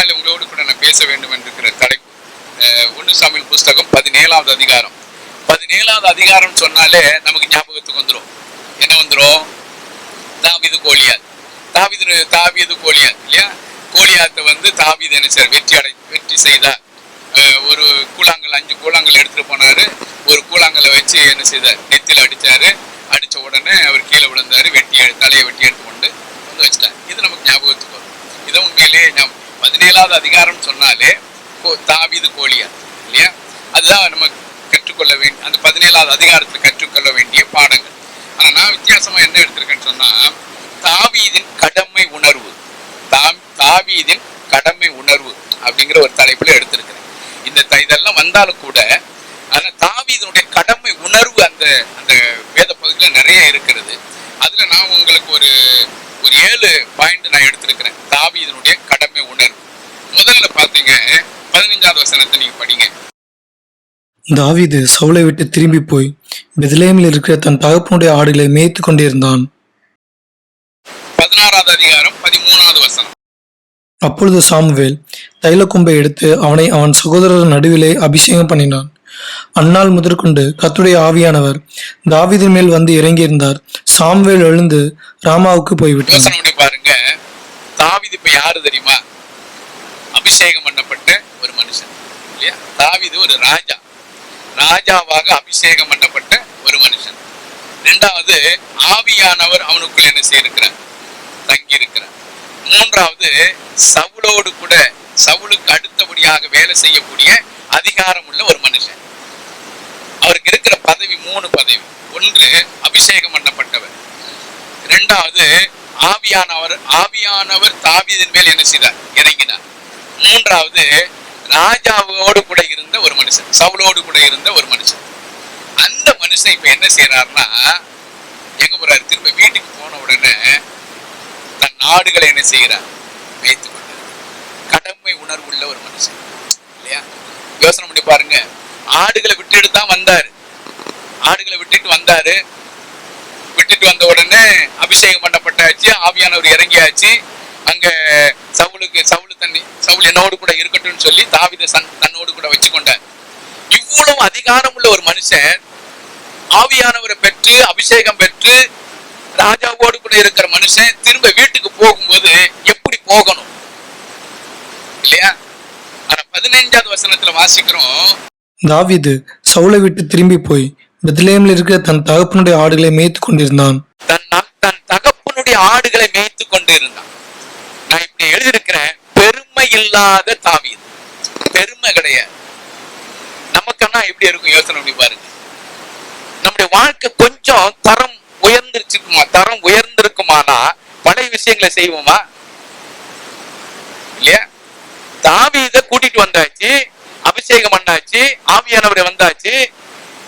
நாள் உங்களோடு கூட நான் பேச வேண்டும் என்கிற தலைப்பு 1 சாமுவேல் புஸ்தகம் 17வது அதிகாரம். 17வது அதிகாரம் சொன்னாலே நமக்கு ஞாபகத்துக்கு வந்துடும். என்ன வந்துடும்? தாவீது கோலியாத். தாவீது கோலியாத் இல்லையா? கோலியாத்தை தாவீது என்ன செய்ய வெற்றி செய்தார். ஒரு கூழாங்கல் 5 கூழாங்கல் எடுத்துட்டு போனாரு. ஒரு கூழாங்கலை வச்சு என்ன செய்தார்? நெத்தில அடிச்சாரு. அடிச்ச உடனே அவர் கீழே விழுந்தாரு. தலையை வெட்டி எடுத்து கொண்டு வச்சுட்டார். இது நமக்கு ஞாபகத்துக்கு வரும். இதை உண்மையிலே 17வது அதிகாரம் சொன்னாலே தாவீது கோலியாத் இல்லையா? அதுதான் நம்ம கற்றுக்கொள்ள வேண்டிய அந்த 17வது அதிகாரத்தில் கற்றுக்கொள்ள வேண்டிய பாடங்கள். ஆனா நான் வித்தியாசமா என்ன எடுத்திருக்கேன்னு சொன்னா, தாவீதின் கடமை உணர்வு, தாவீதின் கடமை உணர்வு அப்படிங்கிற ஒரு தலைப்புல எடுத்திருக்கிறேன். இதெல்லாம் வந்தாலும் கூட ஆனா தாவீதினுடைய கடமை உணர்வு அந்த வேத பகுதியில நிறைய இருக்கிறது. அதுல நான் உங்களுக்கு ஒரு 7 பாயிண்ட் நான் எடுத்திருக்கிறேன். தாவீதினுடைய கடமை உணர்வு. முதல்ல பாத்தீங்க 15வது வசனத்தை நீங்க படிங்க. தாவீது சவுலை விட்டு திரும்பி போய் பெத்லேமில் இருக்கிற தன் தகப்பனுடைய ஆடுகளை மேய்த்து கொண்டிருந்தான். 16வது அதிகாரம் 13வது வசனம். அப்பொழுது சாமுவேல் தைலக்கொம்பை எடுத்து அவனை அவன் சகோதரர் நடுவிலே அபிஷேகம் பண்ணினான். அந்நாள் முதற்கொண்டு கர்த்தருடைய ஆவியானவர் தாவீதின் மேல் வந்து இறங்கியிருந்தார். சாமுவேல் எழுந்து ராமாவுக்கு போய்விட்டார். பாருங்க, தாவீது இப்ப யாரு தெரியுமா? அபிஷேகம் பண்ணப்பட்ட ஒரு மனுஷன் இல்லையா? தாவீது ஒரு ராஜாவாக அபிஷேகம் பண்ணப்பட்ட ஒரு மனுஷன். 2வது, ஆவியானவர் அவனுக்குள் என்ன செய்திருக்கிறார்? தங்கி இருக்கிறார். 3வது, சவுலுக்கு அடுத்தபடியாக வேலை செய்யக்கூடிய அதிகாரம் உள்ள ஒரு மனுஷன். அவருக்கு இருக்கிற பதவி 3 பதவி. 1, அபிஷேகம் பண்ணப்பட்டவர். 2வது, ஆவியானவர் தாவீதின் மேல் என்ன செய்தார்? இறங்கினார். 3வது, ராஜாவோடு கூட இருந்த ஒரு மனுஷன், சவுலோடு கூட இருந்த ஒரு மனுஷன். அந்த மனுஷன் இப்ப என்ன செய்யறாருன்னா, எங்க போறாரு? திரும்ப வீட்டுக்கு போன உடனே தன் ஆடுகளை என்ன செய்யறார்? மேய்த்து கொண்டு. கடமை உணர்வு உள்ள ஒரு மனுஷன் இல்லையா? யோசனை பண்ணி பாருங்க. ஆடுகளை விட்டுட்டு தான் வந்தாரு. விட்டுட்டு வந்த உடனே அபிஷேகம் பண்ணப்பட்டாச்சு, ஆவியானவர் இறங்கியாச்சு. அங்க சவுல் என்னோடு கூட இருக்கட்டும் சொல்லி தாவீதை தன்னோடு கூட வச்சு கொண்டார். இவ்வளவு அதிகாரம் உள்ள ஒரு மனுஷன் ஆவியானவரை பெற்று அபிஷேகம் பெற்று ராஜாவோடு கூட இருக்கிற மனுஷன் திரும்ப வீட்டுக்கு போகும்போது எப்படி போகணும் இல்லையா? ஆனா 15வது வசனத்துல வாசிக்கிறோம், தாவீது சவுலை விட்டு திரும்பி போய் பெத்லேமில் இருக்கிற தன் தகப்பனுடைய ஆடுகளை மேய்த்து கொண்டிருந்தான். தன் தகப்பனுடைய ஆடுகளை மேய்த்து கொண்டு இருந்தான். நான் இப்படி எழுதியிருக்கிறேன், பெருமை இல்லாத தாவீது. பெருமை கிடையாது. நமக்கென்னா எப்படி இருக்கும்? யோசனை பண்ணி பாருங்க. நம்முடைய வாழ்க்கை கொஞ்சம் தரம் உயர்ந்திருக்குமானா பழைய விஷயங்களை செய்வோமா இல்லையா? தாவீதை கூட்டிட்டு வந்தாச்சு, அபிஷேகம் பண்ணாச்சு, ஆவியானவரை வந்தாச்சு.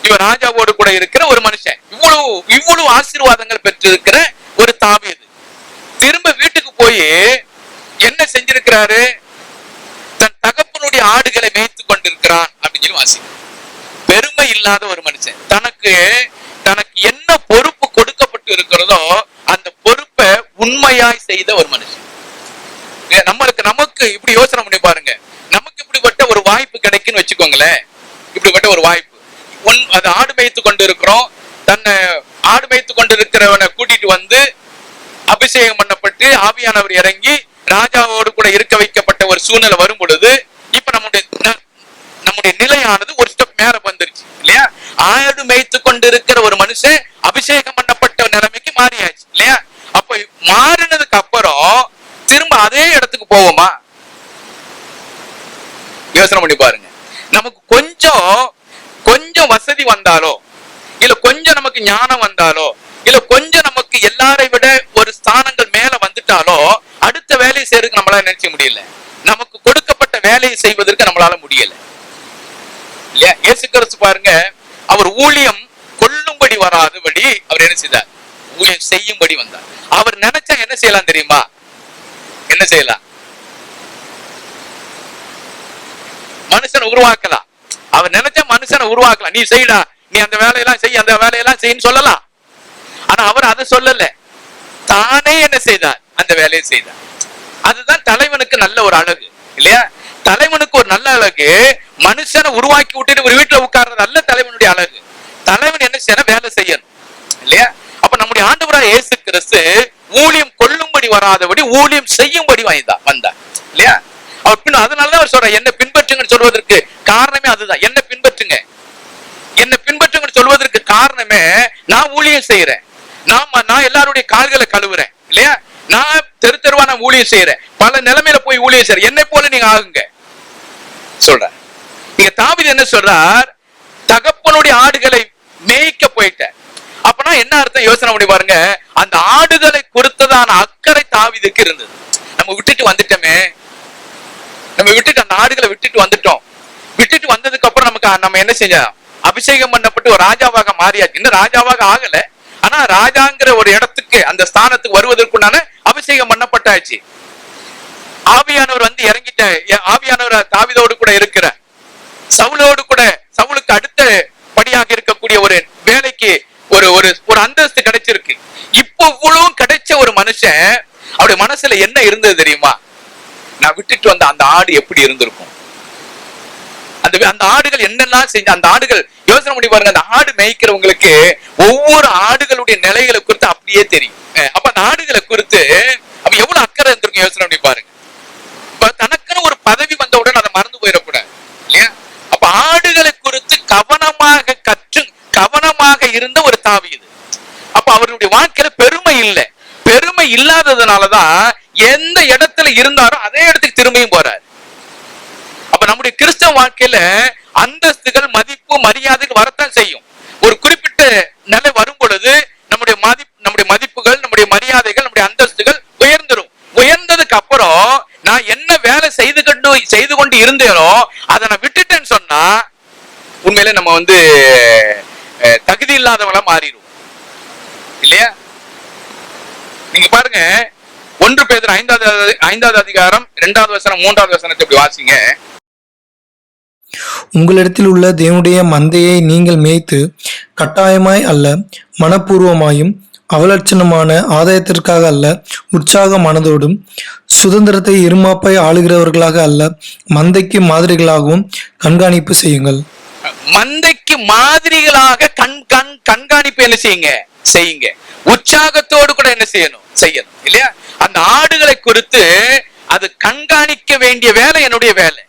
இவர் ராஜாவோடு கூட இருக்கிற ஒரு மனுஷன், இவ்வளவு ஆசீர்வாதங்கள் பெற்று இருக்கிற ஒரு தாவீது திரும்ப வீட்டுக்கு போய் என்ன செஞ்சிருக்கிறாரு? தன் தகப்பனுடைய ஆடுகளை மேய்த்து கொண்டிருக்கிறான் அப்படின்னு சொல்லி வாசிக்கிறோம். பெருமை இல்லாத ஒரு மனுஷன், தனக்கு என்ன பொறுப்பு கொடுக்கப்பட்டு இருக்கிறதோ அந்த பொறுப்பை உண்மையாய் செய்த ஒரு மனுஷன். நமக்கு இப்படி யோசனை பண்ணி பாருங்க. நமக்கு இப்படிப்பட்ட ஒரு வாய்ப்பு கிடைக்குன்னு வச்சுக்கோங்களேன். இப்படிப்பட்ட ஒரு வாய்ப்பு, அது ஆடு மேய்த்து கொண்டு இருக்கிறோம். தன்னை ஆடு மேய்த்து கொண்டு இருக்கிறவனை கூட்டிட்டு வந்து அபிஷேகம் பண்ணப்பட்டு ஆவியானவர் இறங்கி ராஜாவோடு கூட இருக்க வைக்கப்பட்ட ஒரு சூழ்நிலை வரும் பொழுது இப்ப நம்முடைய நிலையானது ஒரு ஸ்டெப் மேல வந்துருச்சு இல்லையா? ஆடு மேய்த்து கொண்டு இருக்கிற ஒரு மனுஷன் அபிஷேகம் பண்ணப்பட்ட நிலைமைக்கு மாறியாச்சு இல்லையா? அப்ப மாறினதுக்கு அப்புறம் திரும்ப அதே இடத்துக்கு போவோமா? யோசனை பண்ணி பாருங்க. நமக்கு கொஞ்சம் வசதி வந்தாலோ, இல்ல கொஞ்சம் நமக்கு ஞானம் வந்தாலோ, இல்ல கொஞ்சம் நமக்கு எல்லாரை விட ஒரு ஸ்தானங்கள் மேல வந்துட்டாலோ அடுத்த வேலையை செய்யறதுக்கு நம்மளால நினைக்க முடியல. நமக்கு கொடுக்கப்பட்ட வேலையை செய்வதற்கு நம்மளால முடியல இல்லையா? இயேசு கிறிஸ்து பாருங்க, அவர் ஊழியம் கொல்லும்படி வராதபடி அவர் என்ன செய்தார்? ஊழியம் செய்யும்படி வந்தார். அவர் நினைச்சா என்ன செய்யலாம் தெரியுமா? என்ன செய்யலாம்? மனுஷனை உருவாக்கலாம். அவர் நினைச்சா மனுஷனை உருவாக்கலாம். நீ செய்யடா, நீ அந்த வேலையெல்லாம் செய், அந்த வேலையெல்லாம் செய்யன்னு சொல்லலாம். ஆனா அவர் அதை சொல்லல. தானே என்ன செய்தார்? அந்த வேலையை செய்தார். அதுதான் தலைவனுக்கு நல்ல ஒரு அழகு. இல்லையா? தலைவனுக்கு ஒரு நல்ல அழகு, மனுஷனை உருவாக்கி விட்டுட்டு ஒரு வீட்டுல உட்கார்றது நல்ல தலைவனுடைய அழகு. தலைவன் என்ன செய்யணும்? வேலை செய்யணும் இல்லையா? அப்ப நம்முடைய ஆண்டவராக இயேசு கிறிஸ்து ஊழியம் கொள்ளும்படி வராதபடி ஊழியம் செய்யும்படி வந்தார் இல்லையா? அவர் அதனாலதான் அவர் சொல்ற என்ன பின்பற்றுங்கன்னு சொல்வதற்கு காரணமே அதுதான். என்ன பின்பற்றுங்க, என்ன பின்பற்றுங்கன்னு சொல்வதற்கு காரணமே நான் ஊழியம் செய்யறேன், நான் எல்லாருடைய கால்களை கழுவுறேன் இல்லையா? நான் தெரு தெருவா நான் ஊழியம் செய்யறேன், பல நிலைமையில போய் ஊழியம் செய்யறேன், என்னை போல நீங்க ஆகுங்க சொல்ற. நீங்க தாவீது என்ன சொல்றார்? தகப்பனுடைய ஆடுகளை மேய்க்க போயிட்ட. அப்பனா என்ன அர்த்தம்? யோசனை பண்ணி பாருங்க. அந்த ஆடுகளை குறித்ததான அக்கறை தாவீதுக்கு இருந்தது. நம்ம விட்டுட்டு வந்துட்டோமே, நம்ம விட்டுட்டு அந்த ஆடுகளை விட்டுட்டு வந்துட்டோம். விட்டுட்டு வந்ததுக்கு அப்புறம் நம்ம என்ன செஞ்சோம்? அபிஷேகம் பண்ணப்பட்டு ஒரு ராஜாவாக மாறியாச்சு. இன்னும் ராஜாவாக ஆகல, ஆனா ராஜாங்கிற ஒரு இடத்துக்கு அந்த ஸ்தானத்துக்கு வருவதற்குண்டான அபிஷேகம் பண்ணப்பட்டாச்சு. ஆவியானவர் வந்து இறங்கிட்ட. ஆவியானவர் தாவீதோடு கூட இருக்கிற, சவுலோடு கூட, சவுலுக்கு அடுத்த படியாக இருக்கக்கூடிய ஒரு வேலைக்கு ஒரு அந்தஸ்து கிடைச்சிருக்கு. இப்போ இவ்வளவு கிடைச்ச ஒரு மனுஷன் அவருடைய மனசுல என்ன இருந்தது தெரியுமா? நான் விட்டுட்டு வந்த அந்த ஆடு எப்படி இருந்திருக்கும், அந்த ஆடுகள் என்னெல்லாம் செஞ்ச, அந்த ஆடுகள் யோசனை பண்ணி பாருங்க. அந்த ஆடு மேய்க்கிறவங்களுக்கு ஒவ்வொரு ஆடுகளுடைய நிலைகளை குறித்து அப்படியே தெரியும். அப்ப அந்த ஆடுகளை குறித்து அப்ப எவ்வளவு அக்கறை இருந்திருக்கும் யோசனை பண்ணி பாருங்க. தனக்குன்னு ஒரு பதவி வந்தவுடன் அதை மறந்து போயிடக்கூடாது இல்லையா? அப்ப ஆடுகளை குறித்து கவனமாக இருந்த ஒரு தாவீது. அப்ப அவருடைய வாழ்க்கையில பெருமை இல்லை. பெருமை இல்லாததுனாலதான் எந்த இடத்துல இருந்தாரோ அதே இடத்துக்கு திரும்பியும் போறாரு. அப்ப நம்முடைய கிறிஸ்தவ வாழ்க்கையில அந்தஸ்துகள், மதிப்பு, மரியாதைகள் வரத்தான் செய்யும். ஒரு குறிப்பிட்ட நிலை வரும் பொழுது நம்முடைய மதிப்புகள், நம்முடைய மரியாதைகள், நம்முடைய அந்தஸ்துகள் உயர்ந்துடும். உயர்ந்ததுக்கு அப்புறம் நான் என்ன வேலை செய்து கொண்டு இருந்தேனோ அதை நான் விட்டுட்டேன்னு சொன்னா உண்மையில நம்ம வந்து தகுதி இல்லாதவங்களா மாறிடும் இல்லையா? நீங்க பாருங்க, 1 பேதுரு 5வது அதிகாரம் 2வது வசனம் 3வது வசனத்தை இப்படி வாசிங்க. உங்களிடத்தில் உள்ள தேவனுடைய மந்தையை நீங்கள் மேய்த்து கட்டாயமாய் அல்ல, மனப்பூர்வமாயும் அவலட்சணமான ஆதாயத்திற்காக அல்ல, உற்சாக மனதோடும் சுதந்திரத்தை இருமாப்பாய் ஆளுகிறவர்களாக அல்ல, மந்தைக்கு மாதிரிகளாகவும் கண்காணிப்பு செய்யுங்கள். மந்தைக்கு மாதிரிகளாக கண்காணிப்பு என்ன செய்யுங்க. உற்சாகத்தோடு கூட என்ன செய்யணும் இல்லையா? அந்த ஆடுகளை குறித்து அது கண்காணிக்க வேண்டிய வேலை என்னுடைய வேலை.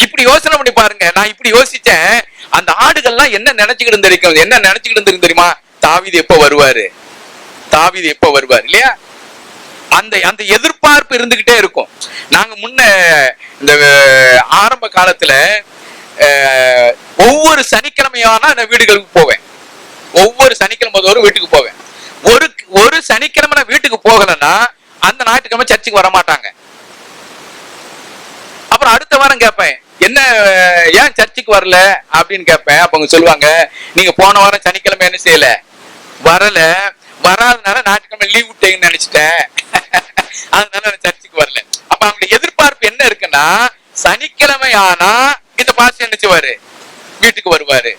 இப்படி யோசனை பண்ணி பாருங்க. நான் இப்படி யோசிச்சேன், அந்த ஆடுகள்லாம் என்ன நினைச்சுக்கிட்டு இருந்து தெரியுமா? தாவீது எப்ப வருவார் இல்லையா? அந்த எதிர்பார்ப்பு இருந்துகிட்டே இருக்கும். நாங்க முன்ன இந்த ஆரம்ப காலத்துல ஒவ்வொரு சனிக்கிழமையான நான் வீடுகளுக்கு போவேன். ஒவ்வொரு சனிக்கிழமை தோறும் வீட்டுக்கு போவேன். ஒரு சனிக்கிழமை நான் வீட்டுக்கு போகலன்னா அந்த ஞாயிற்றுக்கிழமை சர்ச்சுக்கு வர மாட்டாங்க. அப்புறம் அடுத்த வாரம் கேட்பேன், என்ன ஏன் சர்ச்சுக்கு வரல அப்படின்னு கேட்பேன். அப்ப அவங்க சொல்லுவாங்க, நீங்க போன வாரம் சனிக்கிழமை என்ன செய்யல, வராதனால ஞாயிற்றுக்கிழமை லீவ் விட்டீங்கன்னு நினைச்சிட்டேன், அதனால நான் சர்ச்சுக்கு வரல. அப்ப அவங்களுடைய எதிர்பார்ப்பு என்ன இருக்குன்னா, சனிக்கிழமை ஆனா இந்த பாஸ்டர் என்ன செய்வாரு, வீட்டுக்கு வருவாரு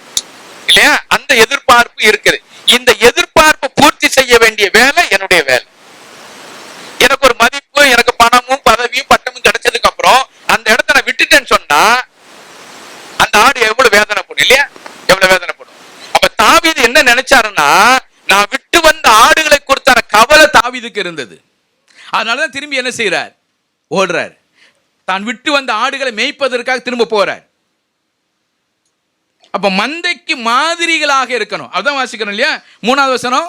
இல்லையா? அந்த எதிர்பார்ப்பு இருக்குது. இந்த எதிர்பார்ப்பு பூர்த்தி செய்ய வேண்டிய வேலை என்னுடைய வேலை. எனக்கு ஒரு மதிப்பு, எனக்கு பணமும் பதவியும் பட்டமும் கிடைச்சதுக்கு அப்புறம் அந்த இடத்த நான் விட்டுட்டேன்னு சொன்னா அந்த ஆடு எவ்வளவு வேதனைப்படும் இல்லையா? எவ்வளவு வேதனைப்படும். அப்ப தாவீது என்ன நினைச்சாருன்னா, நான் விட்டு வந்த ஆடுகளை குறித்தான கவலை தாவீதுக்கு இருந்தது. அதனாலதான் திரும்பி என்ன செய்யறார், ஓடுறார். தான் விட்டு வந்த ஆடுகளை மேய்ப்பதற்காக திரும்ப போறார். அப்ப மந்தைக்கு மாதிரிகளாக இருக்கணும். அதான் வாசிக்கிறோம் இல்லையா? 3வது வசனம்,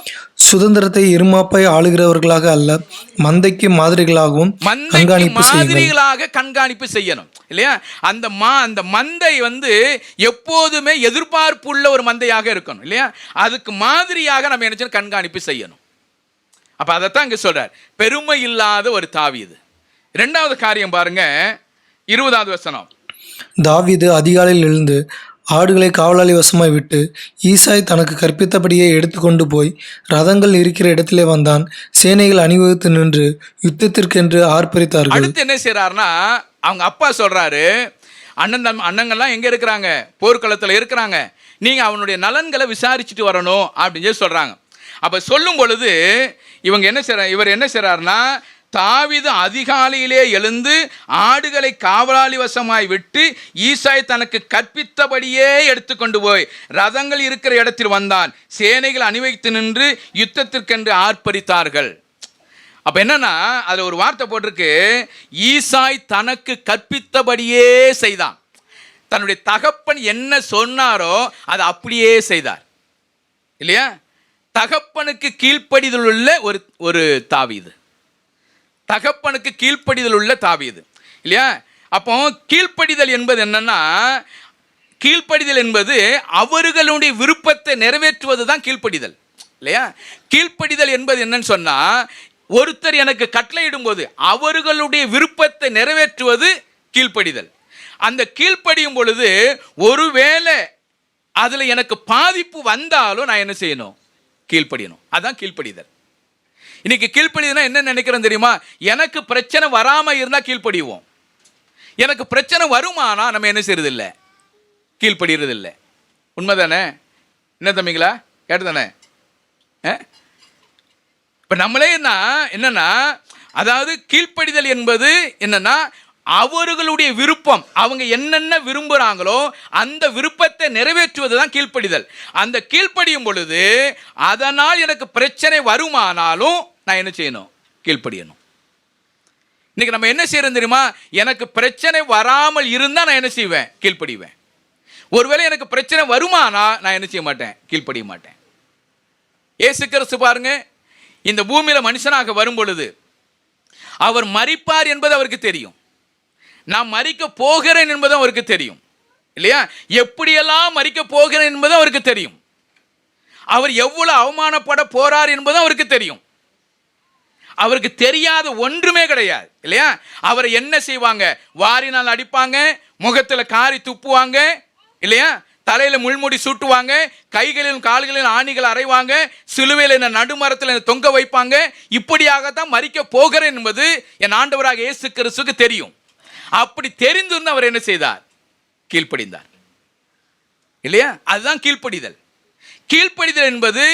சுதந்திரத்தை இருமாப்பாய் ஆளுகிறவர்களாக அல்ல, மந்தைக்கு மாதிரிகளாகவும் கண்காணிப்பு செய்யணும் இல்லையா? அந்த மந்தை வந்து எப்போதுமே எதிர்பார்ப்பு உள்ள ஒரு மந்தையாக இருக்கணும் இல்லையா? அதுக்கு மாதிரியாக நம்ம என்ன கண்காணிப்பு செய்யணும். அப்ப அதைத்தான் இங்க சொல்றார், பெருமை இல்லாத ஒரு தாவீது. 2வது காரியம் பாருங்க, 20வது வசனம். தாவீது அதிகாலையில் எழுந்து ஆடுகளை காவலாளி வசமாய் விட்டு ஈசாய் தனக்கு கற்பித்தபடியே எடுத்துக்கொண்டு போய் ரதங்கள் இருக்கிற இடத்திலே வந்தான். சேனைகள் அணிவகுத்து நின்று யுத்தத்திற்கென்று ஆர்ப்பரித்தார்கள். அடுத்து என்ன செய்யறாருன்னா, அவங்க அப்பா சொல்றாரு, அண்ணங்கள்லாம் எங்க இருக்கிறாங்க, போர்க்களத்துல இருக்கிறாங்க, நீங்க அவனுடைய நலன்களை விசாரிச்சுட்டு வரணும் அப்படின்னு சொல்றாங்க. அப்ப சொல்லும் பொழுது இவர் என்ன செய்யறாருன்னா, தாவீது அதிகாலையிலே எழுந்து ஆடுகளை காவலாளி வசமாய் விட்டு ஈசாய் தனக்கு கற்பித்தபடியே எடுத்துக்கொண்டு போய் ரதங்கள் இருக்கிற இடத்தில் வந்தான். சேனைகள் அணிவைத்து நின்று யுத்தத்திற்கென்று ஆர்ப்பரித்தார்கள். அப்ப என்னன்னா, அதுல ஒரு வார்த்தை போட்டிருக்கு, ஈசாய் தனக்கு கற்பித்தபடியே செய்தான். தன்னுடைய தகப்பன் என்ன சொன்னாரோ அதை அப்படியே செய்தார் இல்லையா? தகப்பனுக்கு கீழ்ப்படிதல் உள்ள ஒரு தாவீது, தகப்பனுக்கு கீழ்ப்படிதல் உள்ள தாவீது இல்லையா? அப்போ கீழ்ப்படிதல் என்பது என்னன்னா, கீழ்ப்படிதல் என்பது அவர்களுடைய விருப்பத்தை நிறைவேற்றுவது தான் கீழ்ப்படிதல் இல்லையா? கீழ்ப்படிதல் என்பது என்னன்னு சொன்னா, ஒருத்தர் எனக்கு கட்டளையிடும் போது அவர்களுடைய விருப்பத்தை நிறைவேற்றுவது கீழ்ப்படிதல். அந்த கீழ்ப்படியும் பொழுது ஒருவேளை அதுல எனக்கு பாதிப்பு வந்தாலும் நான் என்ன செய்யணும்? கீழ்ப்படியணும். அதான் கீழ்ப்படிதல். இன்னைக்கு கீழ்ப்படிதல்னா என்ன நினைக்கிறோம் தெரியுமா? எனக்கு பிரச்சனை வராம இருந்தா கீழ்ப்படிவோம். எனக்கு பிரச்சனை வருமானா நம்ம என்ன செய்யறது இல்லை? கீழ்ப்படுகிறது இல்லை. உண்மைதானே? என்ன தம்பிங்களா? கேட்டுதானே? இப்ப நம்மளே என்னன்னா, அதாவது கீழ்ப்படிதல் என்பது என்னன்னா, அவர்களுடைய விருப்பம், அவங்க என்னென்ன விரும்புகிறாங்களோ அந்த விருப்பத்தை நிறைவேற்றுவது தான் கீழ்ப்படிதல். அந்த கீழ்ப்படியும் பொழுது அதனால் எனக்கு பிரச்சனை வருமானாலும் நான் என்ன செய்யணும்? கீழ்ப்படியணும். இன்னைக்கு நம்ம என்ன செய்யறோம் தெரியுமா? எனக்கு பிரச்சனை வராமல் இருந்தால் நான் என்ன செய்வேன்? கீழ்ப்படிவேன். ஒருவேளை எனக்கு பிரச்சனை வருமானா நான் என்ன செய்ய மாட்டேன்? கீழ்ப்படிய மாட்டேன். இயேசு கிறிஸ்து பாருங்க, இந்த பூமியில மனுஷனாக வரும் பொழுது அவர் மரிப்பார் என்பது அவருக்கு தெரியும். நான் மரிக்க போகிறேன் என்பதும் அவருக்கு தெரியும் இல்லையா? எப்படியெல்லாம் மரிக்க போகிறேன் என்பதும் அவருக்கு தெரியும். அவர் எவ்வளவு அவமானப்பட போறார் என்பதும் அவருக்கு தெரியும். அவருக்கு தெரியாத ஒன்றுமே கிடையாது இல்லையா? அவரை என்ன செய்வாங்க? வாரினால் அடிப்பாங்க, முகத்தில் காரி துப்புவாங்க இல்லையா? தலையில முள்முடி சூட்டுவாங்க, கைகளிலும் கால்களிலும் ஆணிகள் அறைவாங்க, சிலுவையில் நடுமரத்தில் தொங்க வைப்பாங்க. இப்படியாகத்தான் மரிக்க போகிறேன் என்பது என் ஆண்டவராக இயேசு கிறிஸ்துவுக்கு தெரியும். அப்படி தெரிந்திருந்து அவர் என்ன செய்தார்? கீழ்ப்படிந்தார் இல்லையா? அதுதான் கீழ்ப்படிதல். கீழ்ப்படிதல் என்பது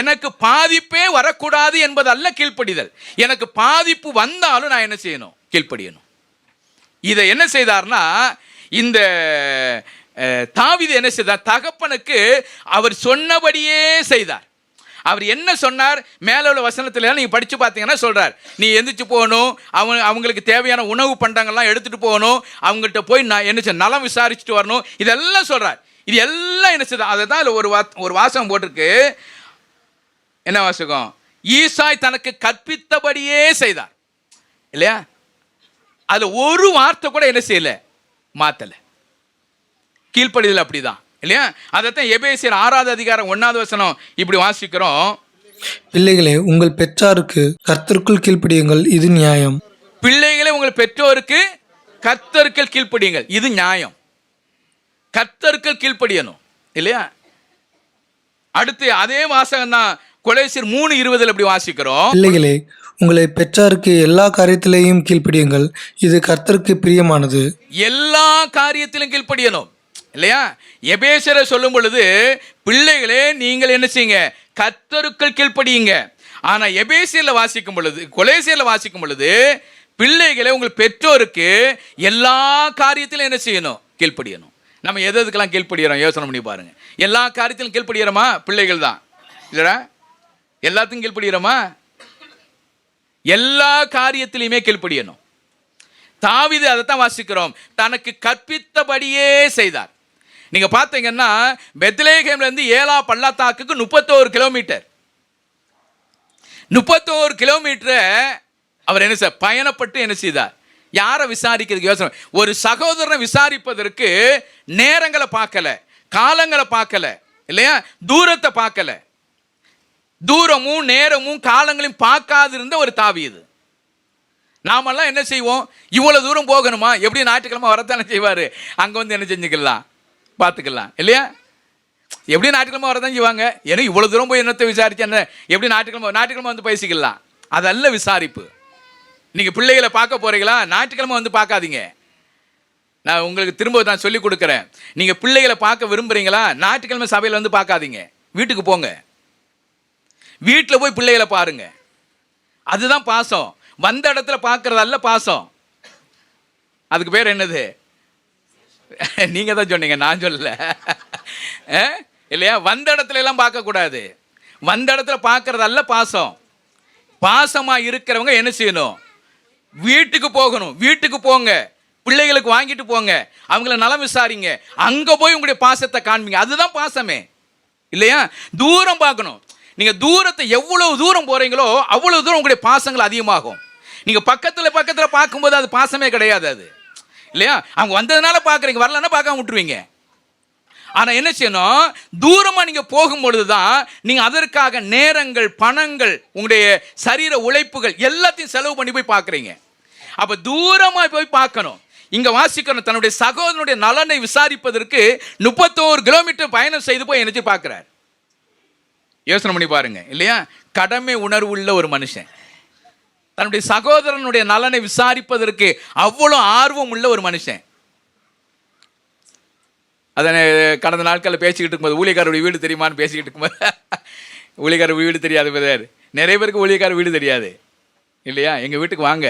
எனக்கு பாதிப்பே வரக்கூடாது என்பது அல்ல. கீழ்ப்படிதல் எனக்கு பாதிப்பு வந்தாலும் நான் என்ன செய்யணும்? கீழ்ப்படியணும். இதை என்ன செய்தார்னா, இந்த தாவீது என்ன செய்தார்? தகப்பனுக்கு அவர் சொன்னபடியே செய்தார். அவர் என்ன சொன்னார்? மேல உள்ள வசனத்துல நீங்க படிச்சு பார்த்தீங்கன்னா சொல்றார், நீ எந்திரிச்சு போகணும், அவங்களுக்கு தேவையான உணவு பண்டங்கள்லாம் எடுத்துட்டு போகணும், அவங்கள்ட்ட போய் நான் என்ன நலம் விசாரிச்சுட்டு வரணும், இதெல்லாம் சொல்றார். இது எல்லாம் என்ன செய்தார்? அதை தான் ஒரு வாசகம் போட்டிருக்கு. என்ன வாசகம்? ஈசாய் தனக்கு கற்பித்தபடியே செய்தார் இல்லையா? அதுல ஒரு வார்த்தை கூட என்ன செய்யல? மாத்தல. கீழ்ப்படிதல் அப்படிதான் இல்லையா? அதைத்தான் எபேசியர் 6வது அதிகாரம் 1வது வசனம் இப்படி வாசிக்கிறோம். பிள்ளைகளே, உங்கள் பெற்றாருக்கு கர்த்தருக்குள் கீழ்ப்படியுங்கள், இது நியாயம். பிள்ளைகளே, உங்கள் பெற்றோருக்கு கர்த்தருக்குள் கீழ்ப்படியுங்கள், இது நியாயம். கர்த்தருக்குள் கீழ்ப்படியணும் இல்லையா? அடுத்து அதே வாசகம் தான் கொலோசியர் 3:20 இப்படி வாசிக்கிறோம். பிள்ளைகளே, உங்களை பெற்றாருக்கு எல்லா காரியத்திலேயும் கீழ்ப்படியுங்கள், இது கர்த்தருக்கு பிரியமானது. எல்லா காரியத்திலும் கீழ்ப்படியணும் இல்லையா? எபேசியரை சொல்லும் பொழுது பிள்ளைகளே நீங்கள் என்ன செய்யுங்க? கர்த்தருக்குள் கீழ்ப்படியுங்க. ஆனா எபேசியர்ல வாசிக்கும் பொழுது, கொலோசியர்ல வாசிக்கும் பொழுது, பிள்ளைகளே உங்கள் பெற்றோருக்கு எல்லா காரியத்திலும் என்ன செய்யணும்? கீழ்ப்படியணும். நம்ம எதுக்கெல்லாம் கீழ்ப்படுகிறோம் யோசனை பண்ணி பாருங்க. எல்லா காரியத்திலும் கீழ்ப்படுகிறோமா? பிள்ளைகள் தான் இல்லடா. எல்லாத்துக்கும் கீழ்ப்படுகிறோமா? எல்லா காரியத்திலையுமே கீழ்ப்படியணும். தாவீது அதைத்தான் வாசிக்கிறோம், தனக்கு கற்பித்தபடியே செய்தார். நீங்க பார்த்தீங்கன்னா பெத்லகேம்ல இருந்து ஏலா பள்ளத்தாக்குக்கு 31 கிலோமீட்டர், 31 கிலோமீட்டரை அவர் என்ன செய்ய பயணப்பட்டு என்ன செய்தார்? யாரை விசாரிக்கிறதுக்கு யோசனை? ஒரு சகோதரனை விசாரிப்பதற்கு நேரங்களை பார்க்கல, காலங்களை பார்க்கல இல்லையா? தூரத்தை பார்க்கல. தூரமும் நேரமும் காலங்களையும் பார்க்காது இருந்த ஒரு தாவீது. நாமெல்லாம் என்ன செய்வோம்? இவ்வளவு தூரம் போகணுமா? எப்படி ஞாயிற்றுக்கிழமை வரத்தானே செய்வாரு, அங்க வந்து என்ன செஞ்சுக்கலாம், பார்த்துக்கலாம் இல்லையா? எப்படி ஞாயிற்றுக்கிழமை வரதான் செய்வாங்க. ஏன்னா இவ்வளவு தூரம் போய் என்னத்தை விசாரிச்சு என்ன, எப்படி ஞாயிற்றுக்கிழமை வந்து பேசிக்கலாம். அதல்ல விசாரிப்பு. நீங்க பிள்ளைகளை பார்க்க போறீங்களா? ஞாயிற்றுக்கிழமை வந்து பார்க்காதீங்க. நான் உங்களுக்கு திரும்ப நான் சொல்லி கொடுக்குறேன். நீங்க பிள்ளைகளை பார்க்க விரும்புறீங்களா? ஞாயிற்றுக்கிழமை சபையில் வந்து பார்க்காதீங்க, வீட்டுக்கு போங்க. வீட்டில் போய் பிள்ளைகளை பாருங்க. அதுதான் பாசம். வந்த இடத்துல பார்க்கறதல்ல பாசம். அதுக்கு பேர் என்னது? நீங்க தான் சொன்னீங்க, நான் சொல்லல. இல்லையா? வந்த இடத்துல எல்லாம் பார்க்கக்கூடாது. வந்த இடத்துல பார்க்கறதல்ல பாசம். பாசமா இருக்கிறவங்க என்ன செய்யணும்? வீட்டுக்கு போகணும். வீட்டுக்கு போங்க, பிள்ளைகளுக்கு வாங்கிட்டு போங்க, அவங்கள நலம் விசாரிங்க, அங்க போய் உங்களுடைய பாசத்தை காண்பீங்க. அதுதான் பாசமே, இல்லையா? தூரம் பார்க்கணும். நீங்க தூரத்தை எவ்வளவு தூரம் போறீங்களோ அவ்வளவு தூரம் உங்களுடைய பாசங்கள் அதிகமாகும். நீங்க பக்கத்துல பக்கத்துல பார்க்கும்போது அது பாசமே கிடையாது, அது இல்லையா? அவங்க வந்ததுனால பார்க்குறீங்க, வரலன்னா பார்க்காம விட்டுருவீங்க. ஆனா என்ன செய்யணும்? தூரமா நீங்க போகும்பொழுதுதான் நீங்க அதற்காக நேரங்கள், பணங்கள், உங்களுடைய சரீர உழைப்புகள் எல்லாத்தையும் செலவு பண்ணி போய் பார்க்குறீங்க. அப்ப தூரமா போய் பார்க்கணும். இங்க வாசிக்கணும், தன்னுடைய சகோதரனுடைய நலனை விசாரிப்பதற்கு 31 கிலோமீட்டர் பயணம் செய்து போய் நினைச்சு பார்க்கிறார். யோசனை பண்ணி பாருங்க, இல்லையா? கடமை உணர்வு உள்ள ஒரு மனுஷன், தன்னுடைய சகோதரனுடைய நலனை விசாரிப்பதற்கு அவ்வளோ ஆர்வம் உள்ள ஒரு மனுஷன். அதனை கடந்த நாட்களில் பேசிக்கிட்டு இருக்கும்போது, ஊழியக்காரருடைய வீடு தெரியுமான்னு பேசிக்கிட்டு இருக்கும்போது, ஊழியக்காரர் வீடு தெரியாது பிரதர். நிறைய பேருக்கு ஊழியக்காரர் வீடு தெரியாது, இல்லையா? எங்கள் வீட்டுக்கு வாங்க,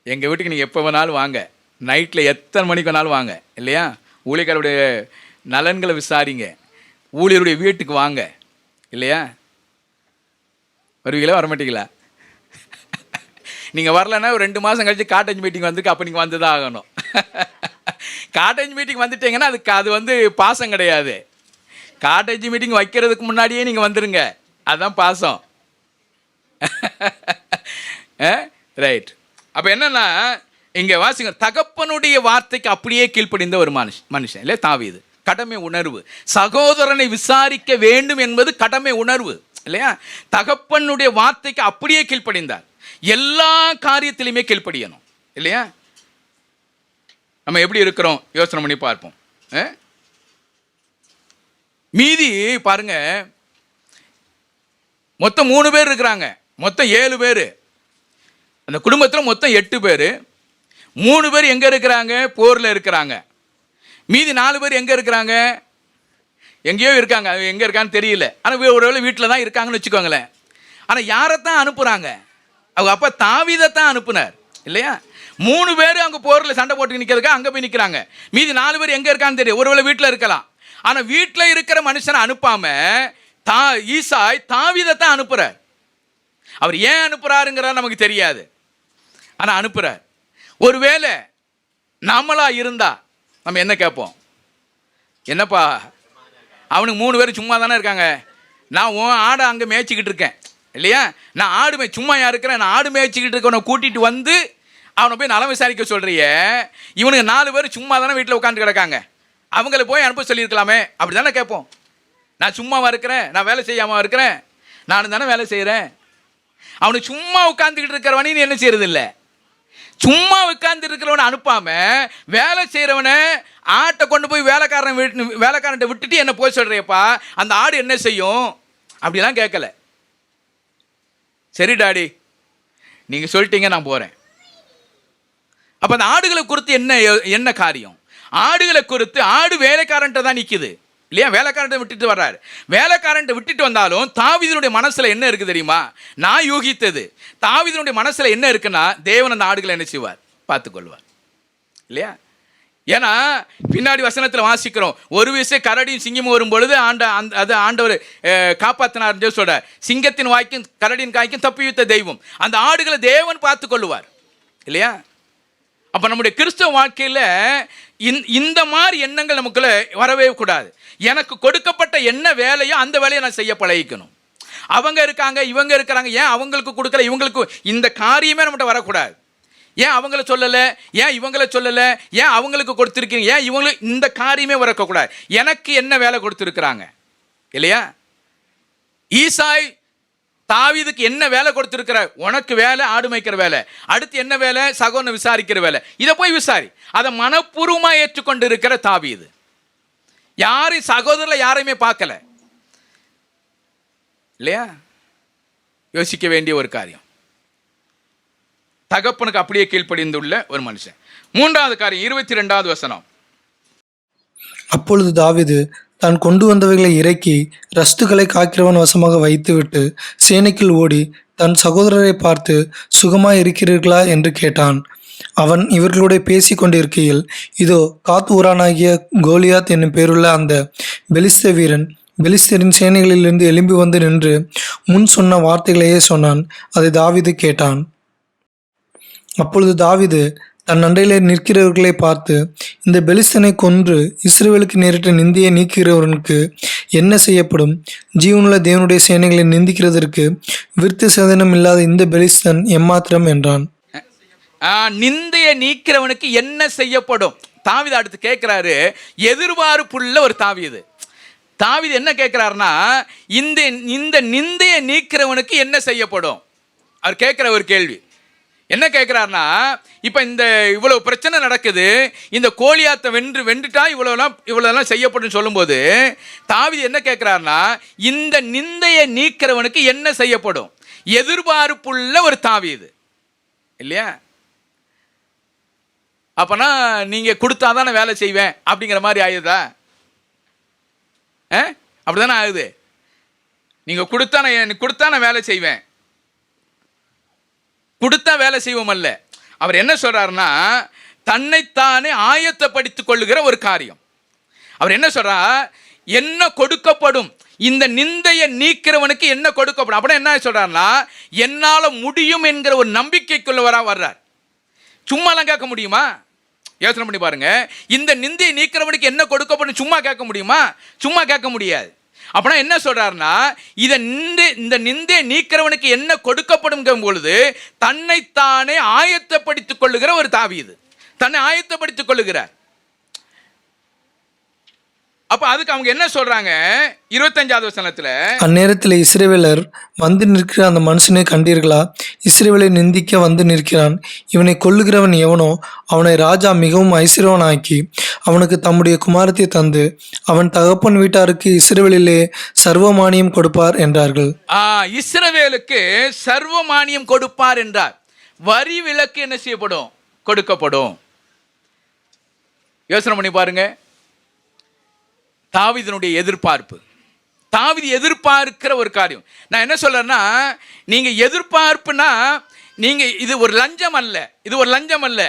எங்கள் வீட்டுக்கு நீங்கள் எப்போ வேணாலும் வாங்க, நைட்டில் எத்தனை மணிக்கு வேணாலும் வாங்க, இல்லையா? ஊழியக்காரருடைய நலன்களை விசாரிங்க, ஊழியருடைய வீட்டுக்கு வாங்க, இல்லையா? வருவீங்களா, வரமாட்டீங்களா? நீங்கள் வரலன்னா ஒரு 2 மாதம் கழிச்சு காட்டேஜ் மீட்டிங் வந்துருக்கு, அப்போ நீங்கள் வந்து தான் ஆகணும். காட்டேஜ் மீட்டிங் வந்துட்டீங்கன்னா அது வந்து பாசம் கிடையாது. காட்டேஜ் மீட்டிங் வைக்கிறதுக்கு முன்னாடியே நீங்கள் வந்துடுங்க, அதுதான் பாசம். ரைட். அப்போ என்னன்னா, இங்கே வாசிங்க, தகப்பனுடைய வார்த்தைக்கு அப்படியே கீழ்ப்படிந்த ஒரு மனுஷன் இல்லை தாவீது. கடமை உணர்வு, சகோதரனை விசாரிக்க வேண்டும் என்பது கடமை உணர்வு, இல்லையா? தகப்பனுடைய வார்த்தைக்கு அப்படியே கீழ்ப்படிந்தார். எல்லா காரியத்திலுமே கீழ்ப்படியணும், இல்லையா? நம்ம எப்படி இருக்கிறோம் யோசனை பண்ணி பார்ப்போம். மீதி பாருங்க, மொத்தம் 3 பேர் இருக்கிறாங்க, மொத்தம் 7 பேர். அந்த குடும்பத்தில் மொத்தம் 8 பேர். 3 பேர் எங்கே இருக்கிறாங்க? போரில் இருக்கிறாங்க. மீதி 4 பேர் எங்கே இருக்கிறாங்க? எங்கேயோ இருக்காங்க, அது எங்கே இருக்கான்னு தெரியல. ஆனால் ஒருவேளை வீட்டில் தான் இருக்காங்கன்னு வச்சுக்கோங்களேன். ஆனால் யாரைத்தான் அனுப்புகிறாங்க? அவங்க அப்பா தாவீதைத்தான் அனுப்புனார், இல்லையா? 3 பேர் அங்கே போரில் சண்டை போட்டு நிற்கிறதுக்கு அங்கே போய் நிற்கிறாங்க. மீதி 4 பேர் எங்கே இருக்கான்னு தெரியும், ஒருவேளை வீட்டில் இருக்கலாம். ஆனால் வீட்டில் இருக்கிற மனுஷனை அனுப்பாம ஈசாய் தாவீதைத்தான் அனுப்புகிறார். அவர் ஏன் அனுப்புகிறாருங்கிறத நமக்கு தெரியாது, ஆனால் அனுப்புகிறார். ஒருவேளை நம்மளா இருந்தா நம்ம என்ன கேட்போம்? என்னப்பா, அவனுக்கு 3 பேர் சும்மா தானே இருக்காங்க, நான் உன் ஆடை அங்கே மேய்ச்சிக்கிட்டு இருக்கேன், இல்லையா? நான் ஆடு சும்மா இருக்கிறேன், நான் ஆடு மேய்ச்சிக்கிட்டு இருக்கவனை கூட்டிகிட்டு வந்து அவனை போய் நலம் விசாரிக்க சொல்கிறிய. இவனுக்கு 4 பேர் சும்மா தானே வீட்டில் உட்காந்து கிடக்காங்க, அவங்கள போய் அனுப்ப சொல்லியிருக்கலாமே, அப்படி தானே கேட்போம். நான் சும்மாவா இருக்கிறேன், நான் வேலை செய்யாமல் இருக்கிறேன், நானும் தானே வேலை செய்கிறேன். அவனுக்கு சும்மா உட்காந்துக்கிட்டு இருக்கிறவனே நீ என்ன செய்யறது இல்லை. சும்மா உட்கார்ந்து இருக்கிறவனை அனுப்பாம வேலை செய்கிறவனை ஆட்டை கொண்டு போய் வேலைக்காரன்ட்ட விட்டுட்டு என்ன போய் சொல்கிறியப்பா, அந்த ஆடு என்ன செய்யும் அப்படிலாம் கேட்கல. சரி டாடி, நீங்கள் சொல்லிட்டீங்க, நான் போகிறேன். அப்போ அந்த ஆடுகளை குறித்து என்ன காரியம்? ஆடுகளை குறித்து ஆடு வேலைக்காரன்ட்ட தான் நிற்குது, இல்லையா? வேலைக்காரன்ட்ட விட்டுட்டு வர்றாரு. வேலைக்காரன்ட்ட விட்டுட்டு வந்தாலும் தாவீதினுடைய மனசில் என்ன இருக்குது தெரியுமா? நான் யூகித்தது, தாவீதினுடைய மனசில் என்ன இருக்குன்னா, தேவன் அந்த ஆடுகளை என்ன செய்வார்? பார்த்துக்கொள்வார், இல்லையா? ஏன்னா பின்னாடி வசனத்தில் வாசிக்கிறோம், ஒரு விஷயம் கரடியும் சிங்கமும் வரும் பொழுது ஆண்டவர் காப்பாற்றினார் சொல்ற, சிங்கத்தின் வாய்க்கும் கரடியின் காய்க்கும் தப்பிவித்த தெய்வம், அந்த ஆடுகளை தேவன் பார்த்து கொள்ளுவார், இல்லையா? அப்போ நம்முடைய கிறிஸ்தவ வாழ்க்கையில் இந்த மாதிரி எண்ணங்கள் நமக்குள்ள வரவே கூடாது. எனக்கு கொடுக்கப்பட்ட என்ன வேலையோ அந்த வேலையை நான் செய்ய பழகிக்கணும். அவங்க இருக்காங்க, இவங்க இருக்கிறாங்க, ஏன் அவங்களுக்கு கொடுக்கல, இவங்களுக்கு இந்த காரியமே நம்மகிட்ட வரக்கூடாது. ஏன் அவங்கள சொல்லலை, ஏன் இவங்கள சொல்லலை, ஏன் அவங்களுக்கு கொடுத்துருக்கீங்க, ஏன் இவங்களுக்கு இந்த காரியமே வரக்கூடாது. எனக்கு என்ன வேலை கொடுத்துருக்குறாங்க, இல்லையா? ஈசாய் தாவீதுக்கு என்ன வேலை கொடுத்துருக்கிற? உனக்கு வேலை ஆடு மேய்க்கிற வேலை, அடுத்து என்ன வேலை? சகோதரனை விசாரிக்கிற வேலை. இதை போய் விசாரி. அதை மனப்பூர்வமாக ஏற்றுக்கொண்டு இருக்கிற தாவீது யாரையும் சகோதரர் யாரையுமே பார்க்கல, இல்லையா? யோசிக்க வேண்டிய ஒரு காரியம். தகப்பனுக்கு அப்படியே கீழ்ப்படிந்துள்ள ஒரு மனுஷன். 3வது காரியம் 22வது வசனம். அப்பொழுது தாவீது தான் கொண்டு வந்தவைகளை இறக்கி ரஸ்துகளை காக்கிறவன் வசமாக வைத்துவிட்டு சேனைக்குள் ஓடி தன் சகோதரரை பார்த்து சுகமாய் இருக்கிறீர்களா என்று கேட்டான். அவன் இவர்களோட பேசிக் கொண்டிருக்கையில், இதோ காத் ஊரானாகிய கோலியாத் என்னும் பேருள்ள அந்த பெலிஸ்த வீரன் பெலிஸ்தரின் சேனைகளிலிருந்து எழும்பி வந்து நின்று முன் சொன்ன வார்த்தைகளையே சொன்னான். அதை தாவீது கேட்டான். அப்பொழுது தாவீது தன் அண்டையிலே நிற்கிறவர்களை பார்த்து, இந்த பெலிஸ்தனை கொன்று இஸ்ரவேலுக்கு நேரிட்ட நிந்தையை நீக்குகிறவனுக்கு என்ன செய்யப்படும்? ஜீவனுள்ள தேவனுடைய சேனைகளை நிந்திக்கிறதற்கு விருத்த சேதனம் இல்லாத இந்த பெலிஸ்தன் எம்மாத்திரம் என்றான். நிந்தையை நீக்கிறவனுக்கு என்ன செய்யப்படும்? தாவீது அடுத்து கேட்கிறாரு. எதிர்பார்ப்புள்ள ஒரு தாவீது. தாவீது என்ன கேட்கிறாருன்னா, இந்த நிந்தையை நீக்கிறவனுக்கு என்ன செய்யப்படும்? அவர் கேட்கிற ஒரு கேள்வி என்ன கேட்கிறாருன்னா, இப்ப இந்த இவ்வளவு பிரச்சனை நடக்குது, இந்த கோலியாத்தை வென்றுட்டா இவ்வளவுலாம் செய்யப்படும் சொல்லும்போது தாவீது என்ன கேட்கிறாருன்னா, இந்த நிந்தையை நீக்கிறவனுக்கு என்ன செய்யப்படும்? எதிர்பார்ப்புள்ள ஒரு தாவீது இல்லையா? அப்பனா நீங்க கொடுத்தாதான் நான் வேலை செய்வேன் அப்படிங்கிற மாதிரி ஆயுதா? அப்படிதானே ஆகுது. நீங்க கொடுத்தா நான் வேலை செய்வேன், கொடுத்தா வேலை செய்வோம் அல்ல. அவர் என்ன சொல்றாருன்னா, தன்னைத்தானே ஆயத்தப்படுத்திக் கொள்ளுகிற ஒரு காரியம். அவர் என்ன சொல்றார்? என்ன கொடுக்கப்படும்? இந்த நிந்தையை நீக்கிறவனுக்கு என்ன கொடுக்கப்படும்? அப்படின்னா என்ன சொல்றாருன்னா, என்னால முடியும் என்கிற ஒரு நம்பிக்கைக்குள்ள வர்றார். சும்மாலாம் கேட்க முடியுமா? யோசனை பண்ணி பாருங்க. இந்த நிந்தையை நீக்கிறவனுக்கு என்ன கொடுக்கப்படும் சும்மா கேட்க முடியுமா? சும்மா கேட்க முடியாது. அப்படின்னா என்ன சொல்றாருன்னா, இந்த நிந்தையை நீக்கிறவனுக்கு என்ன கொடுக்கப்படும் பொழுது தன்னைத்தானே ஆயத்தப்படுத்திக் கொள்ளுகிற ஒரு தாவீது, தன்னை ஆயத்தப்படுத்திக் கொள்ளுகிறார். அப்ப அதுக்கு அவங்க என்ன சொல்றாங்க? 25வது வசனத்துல, அந்நேரத்தில் இஸ்ரவேலர் வந்து நிற்கிற அந்த மனுஷனை கண்டீர்களா? இஸ்ரவேலை நிந்திக்க வந்து நிற்கிறான். இவனை கொல்லுகிறவன் எவனோ அவனை ராஜா மிகவும் ஐஸ்வர்யவனாக்கி அவனுக்கு தம்முடைய குமாரத்தை தந்து அவன் தகப்பன் வீட்டாருக்கு இஸ்ரவேலிலே சர்வமானியம் கொடுப்பார் என்றார்கள். இஸ்ரவேலுக்கு சர்வமானியம் கொடுப்பார் என்றார். வரி விலக்கு என்ன செய்யப்படும்? கொடுக்கப்படும். யோசனை பண்ணி பாருங்க. தாவீதினுடைய எதிர்பார்ப்பு, தாவீது எதிர்பார்க்கிற ஒரு காரியம். நான் என்ன சொல்றேன்னா, நீங்க எதிர்பார்ப்புனா நீங்க இது ஒரு லஞ்சம் அல்ல, இது ஒரு லஞ்சம் அல்ல.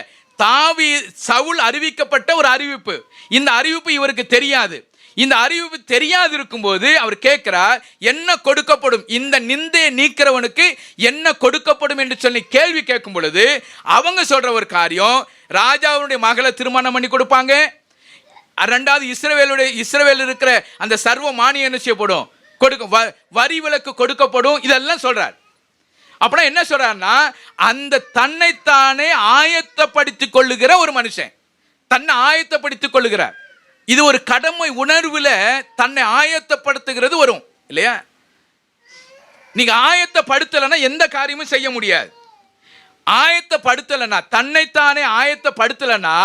சவுல் அறிவிக்கப்பட்ட ஒரு அறிவிப்பு. இந்த அறிவிப்பு இவருக்கு தெரியாது. இந்த அறிவிப்பு தெரியாது இருக்கும்போது அவர் கேட்கிறார், என்ன கொடுக்கப்படும்? இந்த நிந்தையை நீக்கிறவனுக்கு என்ன கொடுக்கப்படும் என்று சொல்லி கேள்வி கேட்கும் பொழுது அவங்க சொல்ற ஒரு காரியம், ராஜாவுடைய மகளை திருமணம் பண்ணி கொடுப்பாங்க. ரெண்டாவது இஸ்ரவேல் இருக்கிற அந்த சர்வ மானியம் என்ன செய்யப்படும்? வரி விலக்கு கொடுக்கப்படும். இதெல்லாம் சொல்றார். அப்படின்னா என்ன சொல்றாருன்னா, அந்த தன்னைத்தானே ஆயத்தப்படுத்திக் கொள்ளுகிற ஒரு மனுஷன், தன்னை ஆயத்தப்படுத்திக் கொள்ளுகிறார். இது ஒரு கடமை உணர்வுல தன்னை ஆயத்தப்படுத்துகிறது வரும் இல்லையா? நீங்க ஆயத்தப்படுத்தலைன்னா எந்த காரியமும் செய்ய முடியாது. ஆயத்தப்படுத்தலைன்னா, தன்னைத்தானே ஆயத்தப்படுத்தலைன்னா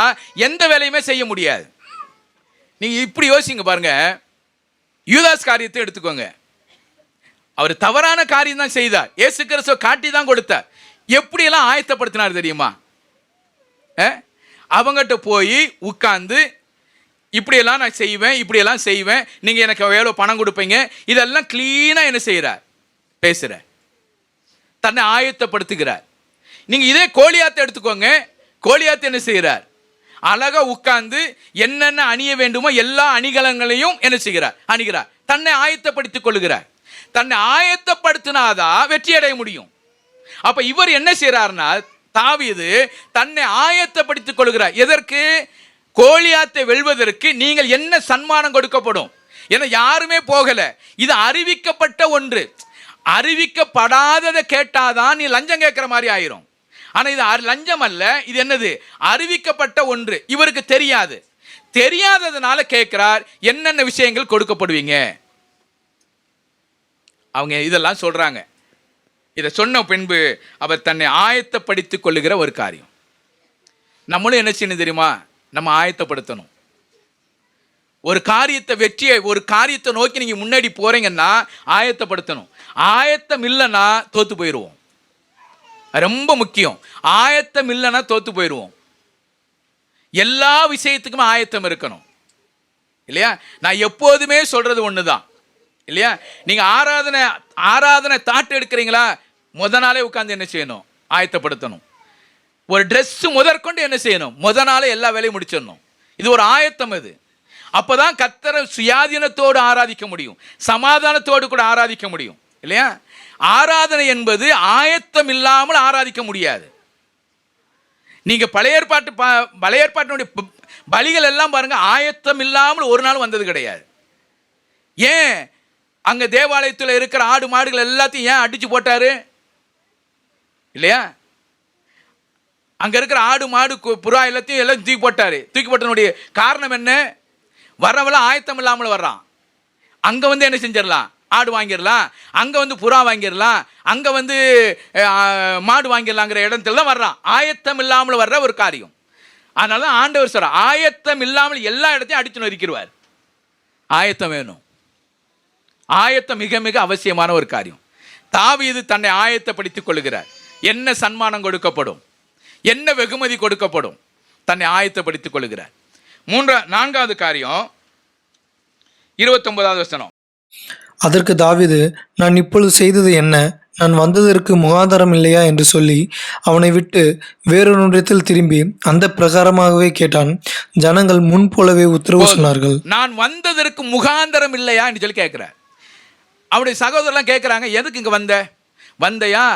எந்த வேலையுமே செய்ய முடியாது. நீங்க இப்படி யோசிங்க பாருங்க. யூதாஸ் காரியத்தை எடுத்துக்கோங்க. அவர் தவறான காரியம் தான் செய்தார். இயேசு கிறிஸ்துவை காட்டி தான் கொடுத்தார். எப்படியெல்லாம் ஆயத்தப்படுத்தினார் தெரியுமா? அவங்ககிட்ட போய் உட்கார்ந்து இப்படியெல்லாம் நான் செய்வேன், இப்படியெல்லாம் செய்வேன், நீங்க எனக்கு எவ்வளோ பணம் கொடுப்பீங்க, இதெல்லாம் கிளீனா என்ன செய்யறார்? பேசுறார். தன்னை ஆயத்தப்படுத்துகிறார். நீங்க இதே கோலியாத்தை எடுத்துக்கோங்க. கோலியாத்து என்ன செய்யறார்? அழகா உட்கார்ந்து என்னென்ன அணிய வேண்டுமோ எல்லா அணிகலங்களையும் என்ன செய்கிறார்? அணிகிறார். தன்னை ஆயத்தப்படுத்திக் கொள்ளுகிறார். தன்னை ஆயத்தப்படுத்தினாதான் வெற்றி அடைய முடியும். அப்ப இவர் என்ன செய்யறாருன்னா, தாவீது தன்னை ஆயத்தப்படுத்திக் கொள்கிறார். எதற்கு? கோலியாத்தை வெல்வதற்கு நீங்கள் என்ன சன்மானம் கொடுக்கப்படும்? ஏன்னா யாருமே போகல. இது அறிவிக்கப்பட்ட ஒன்று. அறிவிக்கப்படாததை கேட்டாதான் நீ லஞ்சம் கேட்கிற மாதிரி ஆயிரும். ஆனா இது லஞ்சம் அல்ல. இது என்னது? அறிவிக்கப்பட்ட ஒன்று. இவருக்கு தெரியாது. தெரியாததுனால கேட்கிறார், என்னென்ன விஷயங்கள் கொடுக்கப்படுவீங்க? அவங்க இதெல்லாம் சொல்றாங்க. இதை சொன்ன பின்பு அவர் தன்னை ஆயத்தப்படுத்திக் கொள்ளுகிற ஒரு காரியம். நம்மளும் என்ன செய்யணும் தெரியுமா? நம்ம ஆயத்தப்படுத்தணும். ஒரு காரியத்தை நோக்கி நீங்க முன்னாடி போறீங்கன்னா ஆயத்தப்படுத்தணும். ஆயத்தம் இல்லைன்னா தோத்து போயிடுவோம். ரொம்ப முக்கியம். ஆயத்தம் இல்லைன்னா தோத்து போயிடுவோம். எல்லா விஷயத்துக்குமே ஆயத்தம் இருக்கணும் இல்லையா? நான் எப்போதுமே சொல்றது ஒண்ணுதான் இல்லையா? நீங்க ஆராதனை தாட்டு எடுக்கிறீங்களா? முத நாளே உட்காந்து என்ன செய்யணும்? ஆயத்தப்படுத்தணும். ஒரு ட்ரெஸ்ஸு முதற்கொண்டு என்ன செய்யணும்? முத நாளே எல்லா வேலையும் முடிச்சிடணும். இது ஒரு ஆயத்தம். இது அப்போதான் கர்த்தரை சுயாதீனத்தோடு ஆராதிக்க முடியும், சமாதானத்தோடு கூட ஆராதிக்க முடியும் இல்லையா? ஆராதனை என்பது ஆயத்தம் இல்லாமல் ஆராதிக்க முடியாது. நீங்கள் பழைய ஏற்பாட்டினுடைய பலிகள் எல்லாம் பாருங்க, ஆயத்தம் இல்லாமல் ஒரு நாள் வந்தது கிடையாது. ஏன் அங்கே தேவாலயத்தில் இருக்கிற ஆடு மாடுகள் எல்லாத்தையும் ஏன் அடிச்சு போட்டாரு இல்லையா? அங்கே இருக்கிற ஆடு மாடு புறா எல்லாத்தையும் தூக்கி போட்டாரு. தூக்கி போட்டனுடைய காரணம் என்ன? வர்றவெல்லாம் ஆயத்தம் இல்லாமல் வர்றான். அங்கே வந்து என்ன செஞ்சிடலாம்? ஆடு வாங்கிடலாம், அங்கே வந்து புறா வாங்கிடலாம், அங்கே வந்து மாடு வாங்கிடலாங்கிற இடத்துல தான் வர்றான். ஆயத்தம் இல்லாமல் வர்ற ஒரு காரியம். அதனால தான் ஆண்டவர் சொல்ற, ஆயத்தம் இல்லாமல் எல்லா இடத்தையும் அடித்து நொறுக்கிடுவார். ஆயத்தம் வேணும். ஆயத்தம் மிக மிக அவசியமான ஒரு காரியம். தாவீது தன்னை ஆயத்தப்படுத்திக் கொள்கிறார். என்ன சன்மானம் கொடுக்கப்படும், என்ன வெகுமதி கொடுக்கப்படும், தன்னை ஆயத்தப்படுத்திக் கொள்கிறார். நான்காவது காரியம் 29வது வசனம். அதற்கு தாவீது, நான் இப்பொழுது செய்தது என்ன? நான் வந்ததற்கு முகாந்தரம் இல்லையா என்று சொல்லி அவனை விட்டு வேறொன்றிடத்தில் திரும்பி அந்த பிரகாரமாகவே கேட்டான். ஜனங்கள் முன் போலவே உத்தரவு சொன்னார்கள். நான் வந்ததற்கு முகாந்தரம் இல்லையா என்று சொல்லி கேட்கிறார். அவருடைய சகோதரர்லாம் கேட்குறாங்க, எதுக்கு இங்கே வந்தையா?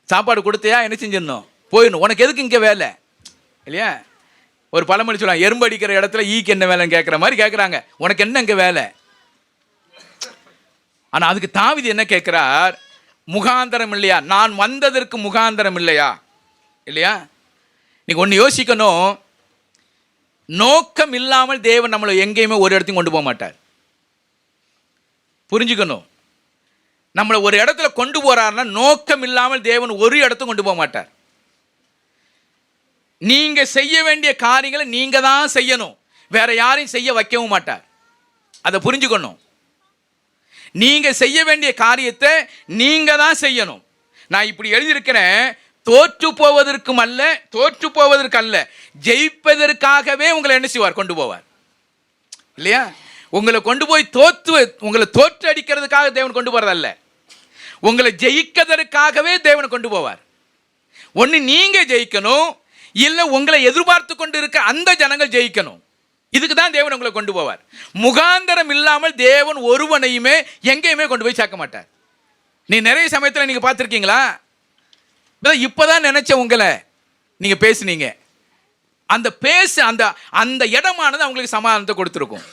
சாப்பாடு கொடுத்தையா? என்ன செஞ்சிடணும்? போயிடணும். உனக்கு எதுக்கு இங்கே வேலை இல்லையா? ஒரு பழமொழி சொல்லலாம், எறும்பு அடிக்கிற இடத்துல ஈக்கு என்ன வேலைன்னு கேட்குற மாதிரி கேட்குறாங்க, உனக்கு என்ன இங்கே வேலை? ஆனால் அதுக்கு தாவீது என்ன கேட்குறார்? முகாந்தரம் இல்லையா? நான் வந்ததற்கு முகாந்தரம் இல்லையா? இல்லையா? நீங்கள் ஒன்று யோசிக்கணும், நோக்கம் இல்லாமல் தேவன் நம்மளை எங்கேயுமே ஒரு இடத்தையும் கொண்டு போக மாட்டார். புரிஞ்சுக்கணும். நம்மளை ஒரு இடத்துல கொண்டு போறாருன்னா நோக்கம் இல்லாமல் தேவன் ஒரு இடத்துக்கும் கொண்டு போக மாட்டார். நீங்க செய்ய வேண்டிய காரியங்களை நீங்க தான் செய்யணும், வேற யாரையும் செய்ய வைக்கவும் மாட்டார். அதை புரிஞ்சுக்கணும். நீங்க செய்ய வேண்டிய காரியத்தை நீங்க தான் செய்யணும். நான் இப்படி எழுதியிருக்கிறேன், தோற்று போவதற்கு அல்ல, ஜெயிப்பதற்காகவே உங்களை என்ன செய்வார்? கொண்டு போவார் இல்லையா? உங்களை கொண்டு போய் உங்களை தோற்று அடிக்கிறதுக்காக தேவன் கொண்டு போறதல்ல, உங்களை ஜெயிக்கிறதுக்காகவே தேவன் கொண்டு போவார். ஒன்று நீங்க ஜெயிக்கணும், இல்லை உங்களை எதிர்பார்த்து கொண்டு இருக்க அந்த ஜனங்கள் ஜெயிக்கணும். இதுக்கு தான் தேவன் உங்களை கொண்டு போவார். முகாந்தரம் இல்லாமல் தேவன் ஒருவனையுமே எங்கேயுமே கொண்டு போய் சேர்க்க மாட்டார். நீ நிறைய சமயத்தில் நீங்க பார்த்துருக்கீங்களா? இப்போதான் நினைச்ச உங்களை நீங்க பேசுனீங்க, அந்த இடமானது அவங்களுக்கு சமாதானத்தை கொடுத்துருக்கும்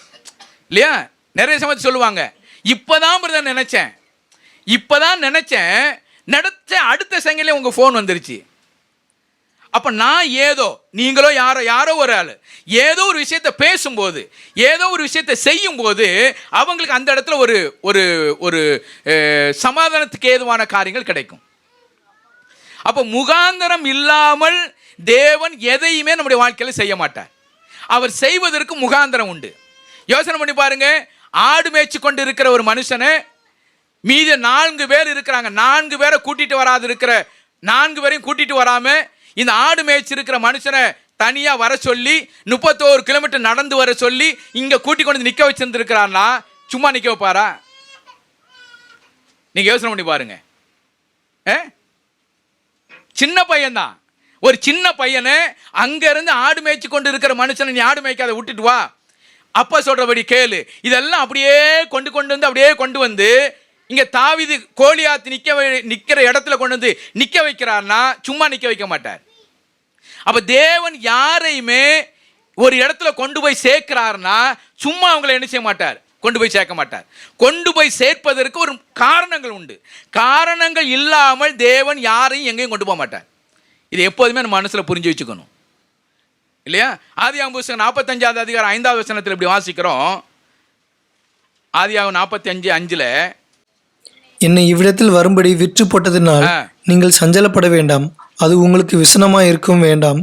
இல்லையா? நிறைய சமயத்தில் சொல்லுவாங்க, இப்போதான் நினைச்சேன், நடத்த அடுத்த செகண்ட்ல உங்க ஃபோன் வந்துருச்சு. அப்ப நான் நீங்களோ யாரோ ஒரு ஆள் ஏதோ ஒரு விஷயத்தை பேசும்போது, ஏதோ ஒரு விஷயத்தை செய்யும் போது அவங்களுக்கு அந்த இடத்துல ஒரு ஒரு ஒரு சமாதானத்துக்கு ஏதுவான காரியங்கள் கிடைக்கும். அப்ப முகாந்தரம் இல்லாமல் தேவன் எதையுமே நம்முடைய வாழ்க்கையில் செய்ய மாட்டார். அவர் செய்வதற்கு முகாந்தரம் உண்டு. யோசனை பண்ணி பாருங்க, ஆடு மேய்ச்சி கொண்டு இருக்கிற ஒரு மனுஷனை மீது 4 பேர் இருக்கிறாங்க, 4 பேரை கூட்டிட்டு வராது இருக்கிற 4 பேரையும் கூட்டிட்டு வராம இந்த ஆடு மேய்ச்சி இருக்கிற மனுஷனை தனியா வர சொல்லி 31 கிலோமீட்டர் நடந்து வர சொல்லி இங்க கூட்டி கொண்டு நிக்க வச்சிருந்திருக்கிறான்னா சும்மா நிக்க வைப்பாரா? நீங்க யோசனை பண்ணி பாருங்க. சின்ன பையன்தான், ஒரு சின்ன பையனை அங்க இருந்து ஆடு மேய்ச்சி கொண்டு இருக்கிற மனுஷனை நீ ஆடு மேய்க்காத, விட்டுட்டு வா, அப்பா சொல்றபடி கேளு, இதெல்லாம் அப்படியே கொண்டு வந்து இங்க தாவீது கோலியாத் நிக்கிற இடத்துல கொண்டு வந்து நிக்க வைக்கிறார்னா சும்மா நிக்க வைக்க மாட்டார். அப்ப தேவன் யாரையுமே ஒரு இடத்துல கொண்டு போய் சேர்க்கிறார்னா சும்மா அவங்களை என்ன செய்ய மாட்டார்? கொண்டு போய் சேர்க்க மாட்டார். கொண்டு போய் சேர்ப்பதற்கு ஒரு காரணங்கள் உண்டு. காரணங்கள் இல்லாமல் தேவன் யாரையும் எங்கேயும் கொண்டு போக மாட்டார். இது எப்போதுமே நம்ம மனசுல புரிஞ்சு வச்சுக்கணும் இல்லையா? ஆதியாகமம் புத்தகம் 45வது அதிகாரம் 5வது வசனத்தில் இப்படி வாசிக்கிறோம். ஆதியாகமம் 45:5, என்னை இவ்விடத்தில் வரும்படி விற்று போட்டதினால் நீங்கள் சஞ்சலப்பட வேண்டாம், அது உங்களுக்கு விசனமாய் இருக்கும் வேண்டாம்.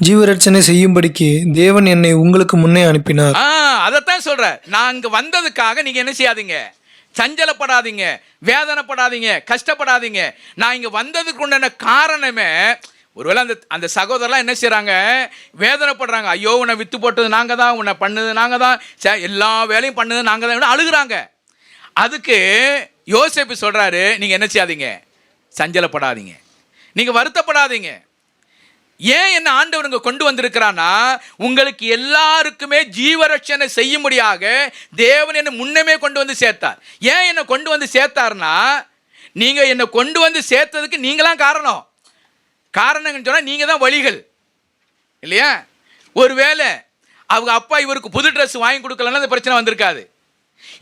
ஜீவரட்சணை செய்யும்படிக்கு தேவன் என்னை உங்களுக்கு முன்னே அனுப்பினார். அதைத்தான் சொல்ற, நான் இங்க வந்ததுக்காக நீங்க என்ன செய்யாதீங்க? சஞ்சலப்படாதீங்க, வேதனைப்படாதீங்க, கஷ்டப்படாதீங்க. நான் இங்க வந்ததுக்கு உண்டான காரணமே, ஒருவேளை அந்த சகோதரர்லாம் என்ன செய்யறாங்க? வேதனைப்படுறாங்க. ஐயோ, உன்னை வித்து போட்டது நாங்க தான், உன்னை பண்ணது நாங்க தான், எல்லா வேலையும் பண்ணது நாங்க தான், அழுகுறாங்க. அதுக்கு யோசேப்பு சொல்றாரு, நீங்க என்ன செய்யாதீங்க? சஞ்சலப்படாதீங்க, நீங்கள் வருத்தப்படாதீங்க. ஏன் என்ன ஆண்டவர் இங்கே கொண்டு வந்திருக்கிறான்னா, உங்களுக்கு எல்லாருக்குமே ஜீவரட்சணை செய்யும்படியாக தேவன் என்னை முன்னமே கொண்டு வந்து சேர்த்தார். ஏன் என்னை கொண்டு வந்து சேர்த்தார்னா, நீங்கள் என்னை கொண்டு வந்து சேர்த்ததுக்கு நீங்களாம் காரணங்கன்னு சொன்னால் நீங்கள் தான் வழிகள் இல்லையா? ஒருவேளை அவங்க அப்பா இவருக்கு புது ட்ரெஸ் வாங்கி கொடுக்கலன்னா இந்த பிரச்சனை வந்திருக்காது.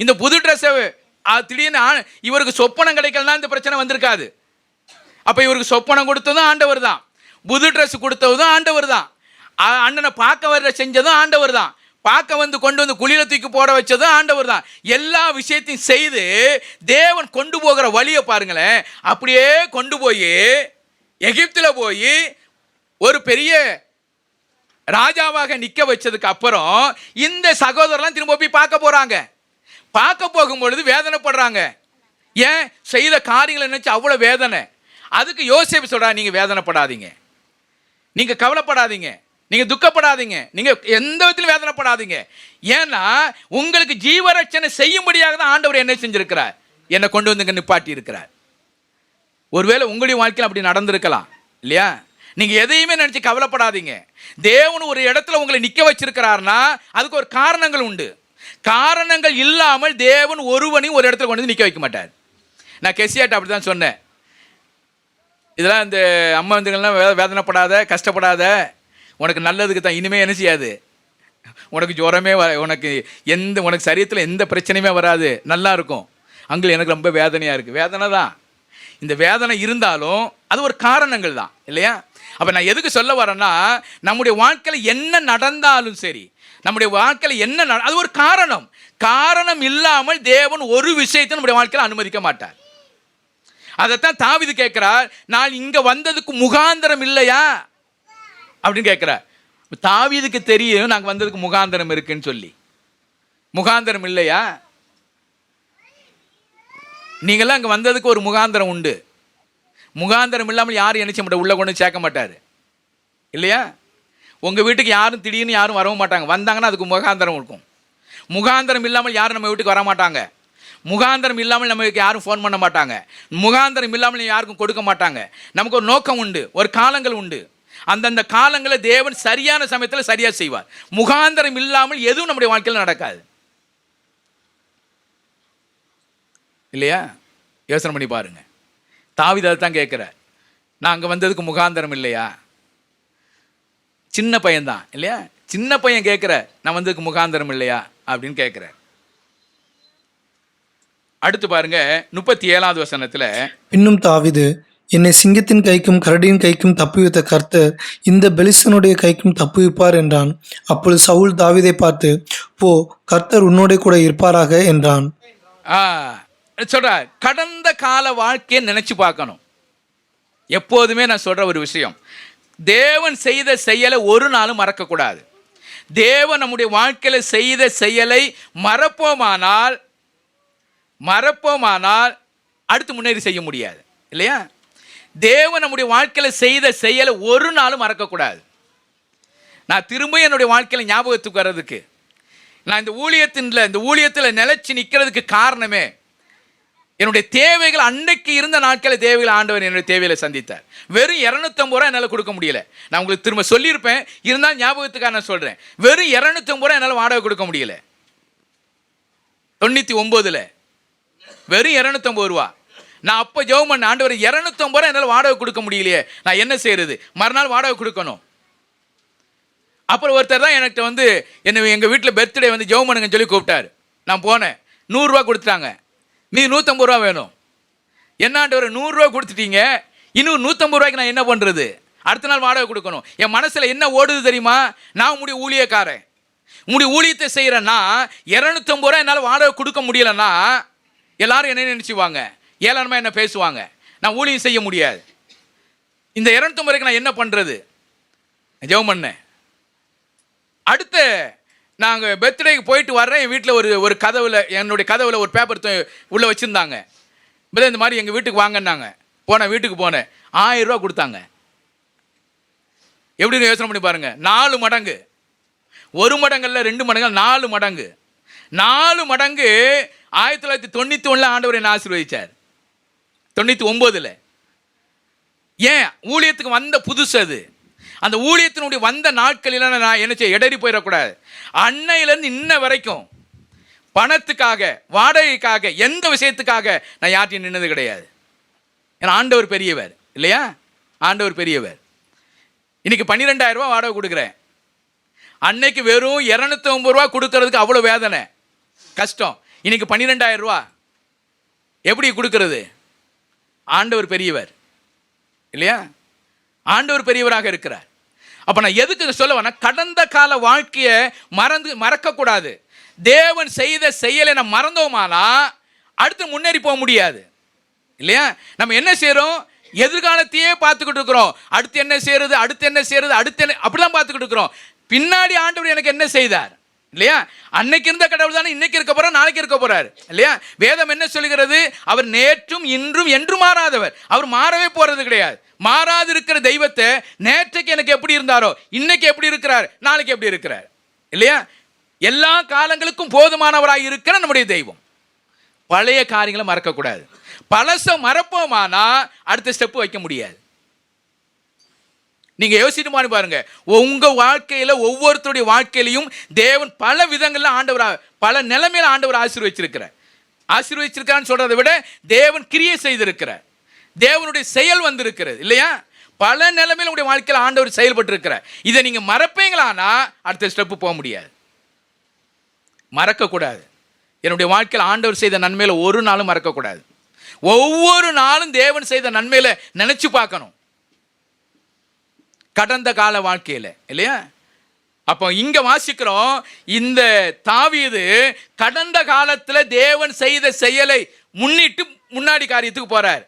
இந்த புது ட்ரெஸ்ஸை திடீர்னு இவருக்கு சொப்பனம் கிடைக்கலன்னா இந்த பிரச்சனை வந்திருக்காது. அப்போ இவருக்கு சொப்பனம் கொடுத்ததும் ஆண்டவர் தான், புது ட்ரெஸ் கொடுத்ததும் ஆண்டவர் தான், அண்ணனை பார்க்க வர செஞ்சதும் ஆண்டவர் தான், பார்க்க வந்து கொண்டு வந்து குளிர தூக்கி போட வச்சதும் ஆண்டவர் தான். எல்லா விஷயத்தையும் செய்து தேவன் கொண்டு போகிற வழியை பாருங்களேன். அப்படியே கொண்டு போய் எகிப்தில் போய் ஒரு பெரிய ராஜாவாக நிற்க வச்சதுக்கு அப்புறம் இந்த சகோதரர்லாம் திரும்ப போய் பார்க்க போகிறாங்க. பார்க்க போகும்பொழுது வேதனைப்படுறாங்க. ஏன்? செய்த காரியங்களை நினச்சி அவ்வளோ வேதனை. அதுக்கு யோசேப்பு சொல்கிறா, நீங்கள் வேதனைப்படாதீங்க, நீங்கள் கவலைப்படாதீங்க, நீங்கள் துக்கப்படாதீங்க, நீங்கள் எந்த விதத்திலும் வேதனைப்படாதீங்க. ஏன்னா உங்களுக்கு ஜீவரட்சணை செய்யும்படியாக தான் ஆண்டவர் என்ன செஞ்சிருக்கிறார், என்னை கொண்டு வந்து இங்கே நிப்பாட்டி இருக்கிறார். ஒருவேளை உங்களுடைய வாழ்க்கையில் அப்படி நடந்திருக்கலாம் இல்லையா? நீங்கள் எதையுமே நினச்சி கவலைப்படாதீங்க. தேவன் ஒரு இடத்துல உங்களை நிற்க வச்சிருக்கிறார்னா அதுக்கு ஒரு காரணங்கள் உண்டு. காரணங்கள் இல்லாமல் தேவன் ஒருவனையும் ஒரு இடத்துல கொண்டு வந்து நிற்க வைக்க மாட்டார். நான் கெசியாட்ட அப்படி தான் சொன்னேன். இதெல்லாம் இந்த அம்மா வந்துங்கள்லாம் வேதனைப்படாத, கஷ்டப்படாத, உனக்கு நல்லதுக்கு தான், இனிமேல் என்ன செய்யாது, உனக்கு ஜுரமே உனக்கு சரீரத்தில் எந்த பிரச்சனையுமே வராது, நல்லா இருக்கும். அங்கே எனக்கு ரொம்ப வேதனையாக இருக்குது. வேதனை தான். இந்த வேதனை இருந்தாலும் அது ஒரு காரணங்கள் தான் இல்லையா? அப்போ நான் எதுக்கு சொல்ல வரேன்னா, நம்முடைய வாழ்க்கையில் என்ன நடந்தாலும் சரி, நம்முடைய வாழ்க்கையில் என்ன அது ஒரு காரணம். காரணம் இல்லாமல் தேவன் ஒரு விஷயத்தை நம்முடைய வாழ்க்கையில் அனுமதிக்க மாட்டார். அதைத்தான் தாவீது கேட்கிறார், நான் இங்கே வந்ததுக்கு முகாந்திரம் இல்லையா அப்படின்னு கேட்குறார். தாவீதுக்கு தெரியும் நாங்கள் வந்ததுக்கு முகாந்திரம் இருக்குன்னு சொல்லி. முகாந்திரம் இல்லையா? நீங்களாம் அங்கே வந்ததுக்கு ஒரு முகாந்திரம் உண்டு. முகாந்திரம் இல்லாமல் யாரும் நினைச்ச மாட்டார், உள்ளே கொண்டு சேர்க்க மாட்டார் இல்லையா? உங்கள் வீட்டுக்கு யாரும் திடீர்னு யாரும் வரவும் மாட்டாங்க. வந்தாங்கன்னா அதுக்கு முகாந்திரம் இருக்கும். முகாந்திரம் இல்லாமல் யாரும் நம்ம வீட்டுக்கு வர மாட்டாங்க. முகாந்திரம் இல்லாமல் நமக்கு யாரும் ஃபோன் பண்ண மாட்டாங்க. முகாந்திரம் இல்லாமல் யாருக்கும் கொடுக்க மாட்டாங்க. நமக்கு ஒரு நோக்கம் உண்டு, ஒரு காலங்கள் உண்டு. அந்தந்த காலங்களில் தேவன் சரியான சமயத்தில் சரியாக செய்வார். முகாந்திரம் இல்லாமல் எதுவும் நம்முடைய வாழ்க்கையில் நடக்காது இல்லையா? யோசனை பண்ணி பாருங்க. தாவீது அதை தான் கேட்குறார், நான் அங்கே வந்ததுக்கு முகாந்திரம் இல்லையா? சின்ன பையன்தான் இல்லையா? சின்ன பையன் கேட்குற, நான் வந்ததுக்கு முகாந்திரம் இல்லையா அப்படின்னு கேட்குறார். அடுத்து பாருங்க 37வது வசனத்தில், பின்னும் தாவீது, என்னை சிங்கத்தின் கைக்கும் கரடியின் கைக்கும் தப்புவித்த கர்த்தர் இந்த பெலிஸ்தனுடைய கைக்கும் தப்புவிப்பார் என்றான். அப்பொழுது சவுல் தாவீதை பார்த்து, போ, கர்த்தர் உன்னோட கூட இருப்பாராக என்றான். சொல்றார், கடந்த கால வாழ்க்கையை நினைச்சு பார்க்கணும். எப்போதுமே நான் சொல்ற ஒரு விஷயம், தேவன் செய்த செயலை ஒரு நாளும் மறக்கக்கூடாது. தேவன் நம்முடைய வாழ்க்கையில் செய்த செயலை மறப்போமானால் அடுத்து முன்னேறி செய்ய முடியாது இல்லையா? தேவன் நம்முடைய வாழ்க்கையில் செய்த செயலை ஒரு நாளும் மறக்கக்கூடாது. நான் திரும்ப என்னுடைய வாழ்க்கையில் ஞாபகத்துக்கு வர்றதுக்கு, நான் இந்த ஊழியத்தில் நிலைச்சு நிற்கிறதுக்கு காரணமே என்னுடைய தேவைகள், அன்னைக்கு இருந்த நாட்களில் தேவைகள் ஆண்டவர் என்னுடைய தேவைகளை சந்தித்தார். வெறும் 250 ரூபா என்னால் கொடுக்க முடியல. நான் உங்களுக்கு திரும்ப சொல்லியிருப்பேன், இருந்தால் ஞாபகத்துக்காக நான் சொல்கிறேன். வெறும் 250 ரூபா என்னால் வாடகை கொடுக்க முடியல. 99 வெறும் 250 ரூபா. நான் அப்போ ஜெபம் பண்ண, ஆண்டவர் 250 ரூபா என்னால் வாடகை கொடுக்க முடியலையே, நான் என்ன செய்யறது? மறுநாள் வாடகை கொடுக்கணும். அப்புறம் ஒருத்தர் தான் எனக்கு வந்து எங்கள் வீட்டில் பர்த்டே வந்து ஜெபம் பண்ணுங்கன்னு சொல்லி கூப்பிட்டாரு. நான் போனேன், 100 ரூபா கொடுத்துட்டாங்க, மீதி 150 ரூபா வேணும். என்ன ஆண்டவர் 100 ரூபா கொடுத்துட்டீங்க, இன்னும் 150 ரூபாய்க்கு நான் என்ன பண்ணுறது? அடுத்த நாள் வாடகை கொடுக்கணும். என் மனசில் என்ன ஓடுது தெரியுமா? நான் உங்களுடைய ஊழியக்காரன், உங்களுடைய ஊழியத்தை செய்கிறேன்னா 250 ரூபா என்னால் வாடகை கொடுக்க முடியலன்னா எல்லாரும் என்ன நினச்சிவாங்க? ஏளனமாக என்ன பேசுவாங்க. நான் ஊழியம் செய்ய முடியாது. இந்த 250 ரூபாய்க்கு நான் என்ன பண்ணுறது? ஜெபம் பண்ணேன். அடுத்து நாங்கள் பர்த்டேக்கு போயிட்டு வர்றேன். என் வீட்டில் ஒரு கதவில், என்னுடைய கதவில் ஒரு பேப்பர் உள்ளே வச்சுருந்தாங்க. இந்த மாதிரி எங்கள் வீட்டுக்கு வாங்கினாங்க. வீட்டுக்கு போனேன், 1000 ரூபா கொடுத்தாங்க. எப்படின்னு யோசனை பண்ணி பாருங்கள். 4 மடங்கு, 1 மடங்கல்ல 2 மடங்கு, 4 மடங்கு. 4 மடங்கு 1991 ஆண்டவர் என்ன ஆசீர்வதிச்சார். 99 ஏன்? ஊழியத்துக்கு வந்த புதுசு அது. அந்த ஊழியத்தினுடைய வந்த நாட்களில் நான் என்ன செய்ய இடறி போயிடக்கூடாது. அன்னையிலேருந்து இன்ன வரைக்கும் பணத்துக்காக, வாடகைக்காக, எந்த விஷயத்துக்காக நான் யார்ட்டையும் நின்னது கிடையாது. ஏன்னா ஆண்டவர் பெரியவர் இல்லையா? ஆண்டவர் பெரியவர். இன்னைக்கு 12,000 ரூபா வாடகை கொடுக்குறேன். அன்னைக்கு வெறும் 250 ரூபா கொடுக்கறதுக்கு அவ்வளோ வேதனை, கஷ்டம். இன்னைக்கு 12,000 ரூபா எப்படி கொடுக்கறது? ஆண்டவர் பெரியவர் இல்லையா? ஆண்டவர் பெரியவராக இருக்கிறார். அப்போ நான் எதுக்கு சொல்ல வேணா, கடந்த கால வாழ்க்கையை மறக்கக்கூடாது. தேவன் செய்த செயலை நம்ம மறந்தோமானா அடுத்து முன்னேறி போக முடியாது இல்லையா? நம்ம என்ன செய்கிறோம்? எதிர்காலத்தையே பார்த்துக்கிட்டு இருக்கிறோம். அடுத்து என்ன செய்யறது, அடுத்து என்ன செய்யறது, அடுத்து என்ன, அப்படிலாம் பார்த்துக்கிட்டு இருக்கிறோம். பின்னாடி ஆண்டவர் எனக்கு என்ன செய்தார் இல்லையா? அன்னைக்கு இருந்த கடவுள் தானே இன்னைக்கு இருக்க போறார், நாளைக்கு இருக்க போறார் இல்லையா? வேதம் என்ன சொல்லுகிறது? அவர் நேற்றும் இன்றும் என்றும் மாறாதவர். அவர் மாறவே போறது கிடையாது. மாறாது இருக்கிற தெய்வத்தை நேற்றைக்கு எனக்கு எப்படி இருந்தாரோ இன்னைக்கு எப்படி இருக்கிறார், நாளைக்கு எப்படி இருக்கிறார் இல்லையா? எல்லா காலங்களுக்கும் போதுமானவராக இருக்கிற நம்முடைய தெய்வம். பழைய காரியங்களை மறக்கக்கூடாது. பழச மறப்போமானா அடுத்த ஸ்டெப் வைக்க முடியாது. நீங்க யோசிட்டு பாருங்க, உங்க வாழ்க்கையில ஒவ்வொருத்தருடைய வாழ்க்கையிலையும் தேவன் பல விதங்கள்ல ஆண்டவர், பல நிலைமையில ஆண்டவர் ஆசீர்வதிச்சிருக்கிறான்னு சொல்றதை விட தேவன் கிரியை செய்திருக்கிறார். தேவனுடைய செயல் வந்திருக்கிறது இல்லையா? பல நிலைமையில உங்களுடைய வாழ்க்கையில் ஆண்டவர் செயல்பட்டு இருக்கிறார். இதை நீங்க மறப்பீங்களானா அடுத்த ஸ்டெப் போக முடியாது. மறக்கக்கூடாது. என்னுடைய வாழ்க்கையில் ஆண்டவர் செய்த நன்மையில ஒரு நாளும் மறக்கக்கூடாது. ஒவ்வொரு நாளும் தேவன் செய்த நன்மையில நினைச்சு பார்க்கணும், கடந்த கால வாழ்க்கையில இல்லையா? அப்போ இங்க வாசிக்கிறோம், இந்த தாவீது கடந்த காலத்துல தேவன் செய்த செயலை முன்னிட்டு முன்னாடி காரியத்துக்கு போறார்.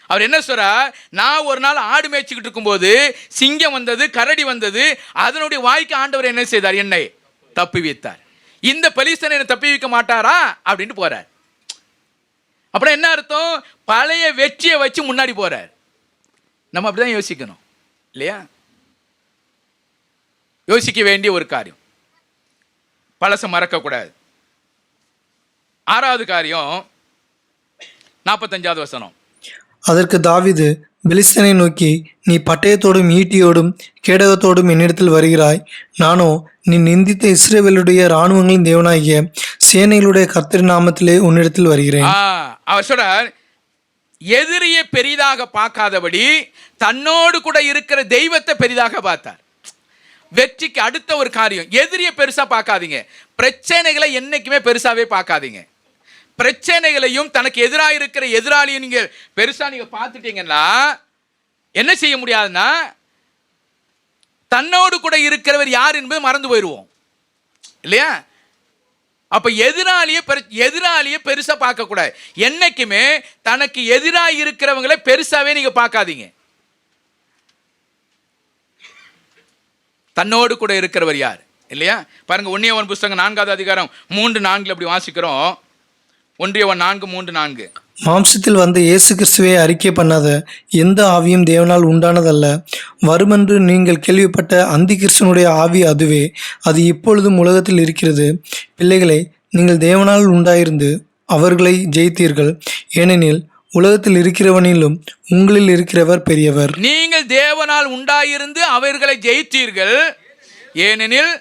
அவர் என்ன சொல்றார்? நான் ஒரு நாள் ஆடு மேய்ச்சிக்கிட்டு இருக்கும்போது சிங்கம் வந்தது, கரடி வந்தது, அதனுடைய வாய்க்கு ஆண்டவர் என்ன செய்தார்? என்னை தப்பி வைத்தார். இந்த பெலிஸ்தனை என்னை தப்பி வைக்க மாட்டாரா அப்படின்னு போறார். அப்புறம் என்ன அர்த்தம்? பழைய வெற்றியை வச்சு முன்னாடி போறார். நம்ம அப்படிதான் யோசிக்கணும் இல்லையா? யோசிக்க வேண்டிய ஒரு காரியம். பழச மறக்கக்கூடாது. 6வது காரியம் 45வது வசனம். அதற்கு தாவீது பெலிஸ்தனை நோக்கி, நீ பட்டயத்தோடும் ஈட்டியோடும் கேடகத்தோடும் என்னிடத்தில் வருகிறாய். நானோ நீ நிந்தித்த இஸ்ரவேலுடைய இராணுவங்களின் தேவனாகிய சேனைகளுடைய கர்த்தரின் நாமத்திலே உன்னிடத்தில் வருகிறேன். அவர் சொல்றார், எதிரியை பெரிதாக பார்க்காதபடி தன்னோடு கூட இருக்கிற தெய்வத்தை பெரிதாக பார்த்தார். வெற்றிக்கு அடுத்த ஒரு காரியம், எதிரியை பெருசா பார்க்காதீங்க. பிரச்சனைகளை என்னைக்குமே பெருசாவே பார்க்காதீங்க. பிரச்சனைகளையும் தனக்கு எதிராக இருக்கிற எதிராளியும் நீங்க பெருசா நீங்க பார்த்துட்டீங்கன்னா என்ன செய்ய முடியாதுன்னா, தன்னோடு கூட இருக்கிறவர் யார் என்பது மறந்து போயிடுவோம் இல்லையா? அப்ப எதிராளியை பெருசா பார்க்க கூடாது. என்னைக்குமே தனக்கு எதிராக இருக்கிறவங்களை பெருசாவே நீங்க பார்க்காதீங்க. தன்னோடு கூட இருக்கிறவர் யார் இல்லையா? பாருங்க, 1 யோவான் புஸ்தகம் 4வது அதிகாரம் 3:4 அப்படி வாசிக்கிறோம். 1 யோவான் 4:3-4. மாம்சத்தில் வந்த இயேசு கிறிஸ்துவை அறிக்கை பண்ணாத எந்த ஆவியும் தேவனால் உண்டானதல்ல. வருமென்று நீங்கள் கேள்விப்பட்ட அந்தி கிறிஸ்துவனுடைய ஆவி அதுவே. அது இப்பொழுதும் உலகத்தில் இருக்கிறது. பிள்ளைகளை, நீங்கள் தேவனால் உண்டாயிருந்து அவர்களை ஜெயித்தீர்கள். ஏனெனில் உலகத்தில் இருக்கிறவனிலும் உங்களில் இருக்கிறவர் பெரியவர். நீங்கள் தேவனால் உண்டாயிருந்து அவர்களை ஜெயித்தீர்கள், ஏனெனில்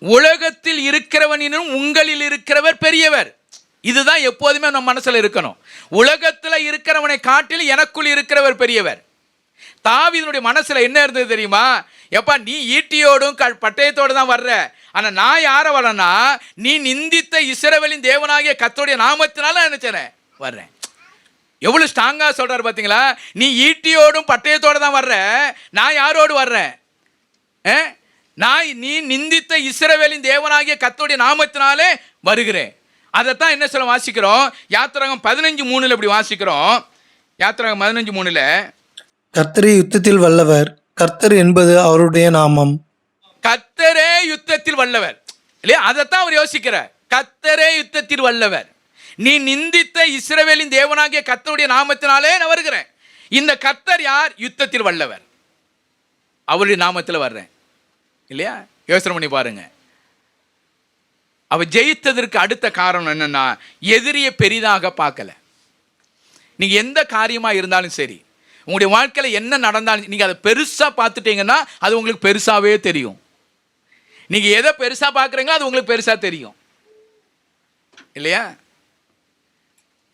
உலகத்தில் இருக்கிறவனிலும் உங்களில் இருக்கிறவர் பெரியவர். இதுதான் எப்போதுமே நம்ம மனசுல இருக்கணும். உலகத்தில் இருக்கிறவனை காட்டில் எனக்குள் இருக்கிறவர் பெரியவர். தாவீதுடைய மனசுல என்ன இருந்தது தெரியுமா? எப்பா, நீ ஈட்டியோடும் பட்டயத்தோடு தான் வர்ற, ஆனா நான் யார வரேன்னா, நீ நிந்தித்த இஸ்ரவேலின் தேவனாகிய கர்த்தருடைய நாமத்தினால நினைச்சேன் வர்றேன். எவ்வளவு ஸ்ட்ராங்கா சொல்றாரு பாத்தீங்களா? நீ ஈட்டியோடும் பட்டயத்தோடு தான் வர்ற, நான் யாரோடு வர்றேன்? நீ நிந்தித்த இஸ்ரவேலின் தேவனாகிய கர்த்தருடைய நாமத்தினாலே வருகிறேன். அதைத்தான் என்ன சொல்ல வாசிக்கிறோம்? யாத்திராகமம் 15:3 இப்படி வாசிக்கிறோம். யாத்திராகமம் 15:3, கர்த்தரே யுத்தத்தில் வல்லவர், கர்த்தர் என்பது அவருடைய நாமம். கர்த்தரே யுத்தத்தில் வல்லவர் இல்லையா? அதைத்தான் அவர் யோசிக்கிறார். கர்த்தரே யுத்தத்தில் வல்லவர். நீ நிந்தித்த இஸ்ரவேலின் தேவனாகிய கர்த்தருடைய நாமத்தினாலே நான் வருகிறேன். இந்த கர்த்தர் யார்? யுத்தத்தில் வல்லவர். அவருடைய நாமத்தில் வர்றேன் இல்லையா? யோசனை பண்ணி பாருங்க. அவர் ஜெயித்ததற்கு அடுத்த காரணம் என்னன்னா, எதிரியை பெரிதாக பார்க்கல. நீங்கள் எந்த காரியமாக இருந்தாலும் சரி, உங்களுடைய வாழ்க்கையில் என்ன நடந்தாலும் நீங்கள் அதை பெருசாக பார்த்துட்டீங்கன்னா அது உங்களுக்கு பெருசாகவே தெரியும். நீங்கள் எதை பெருசாக பார்க்குறீங்களோ அது உங்களுக்கு பெருசாக தெரியும் இல்லையா?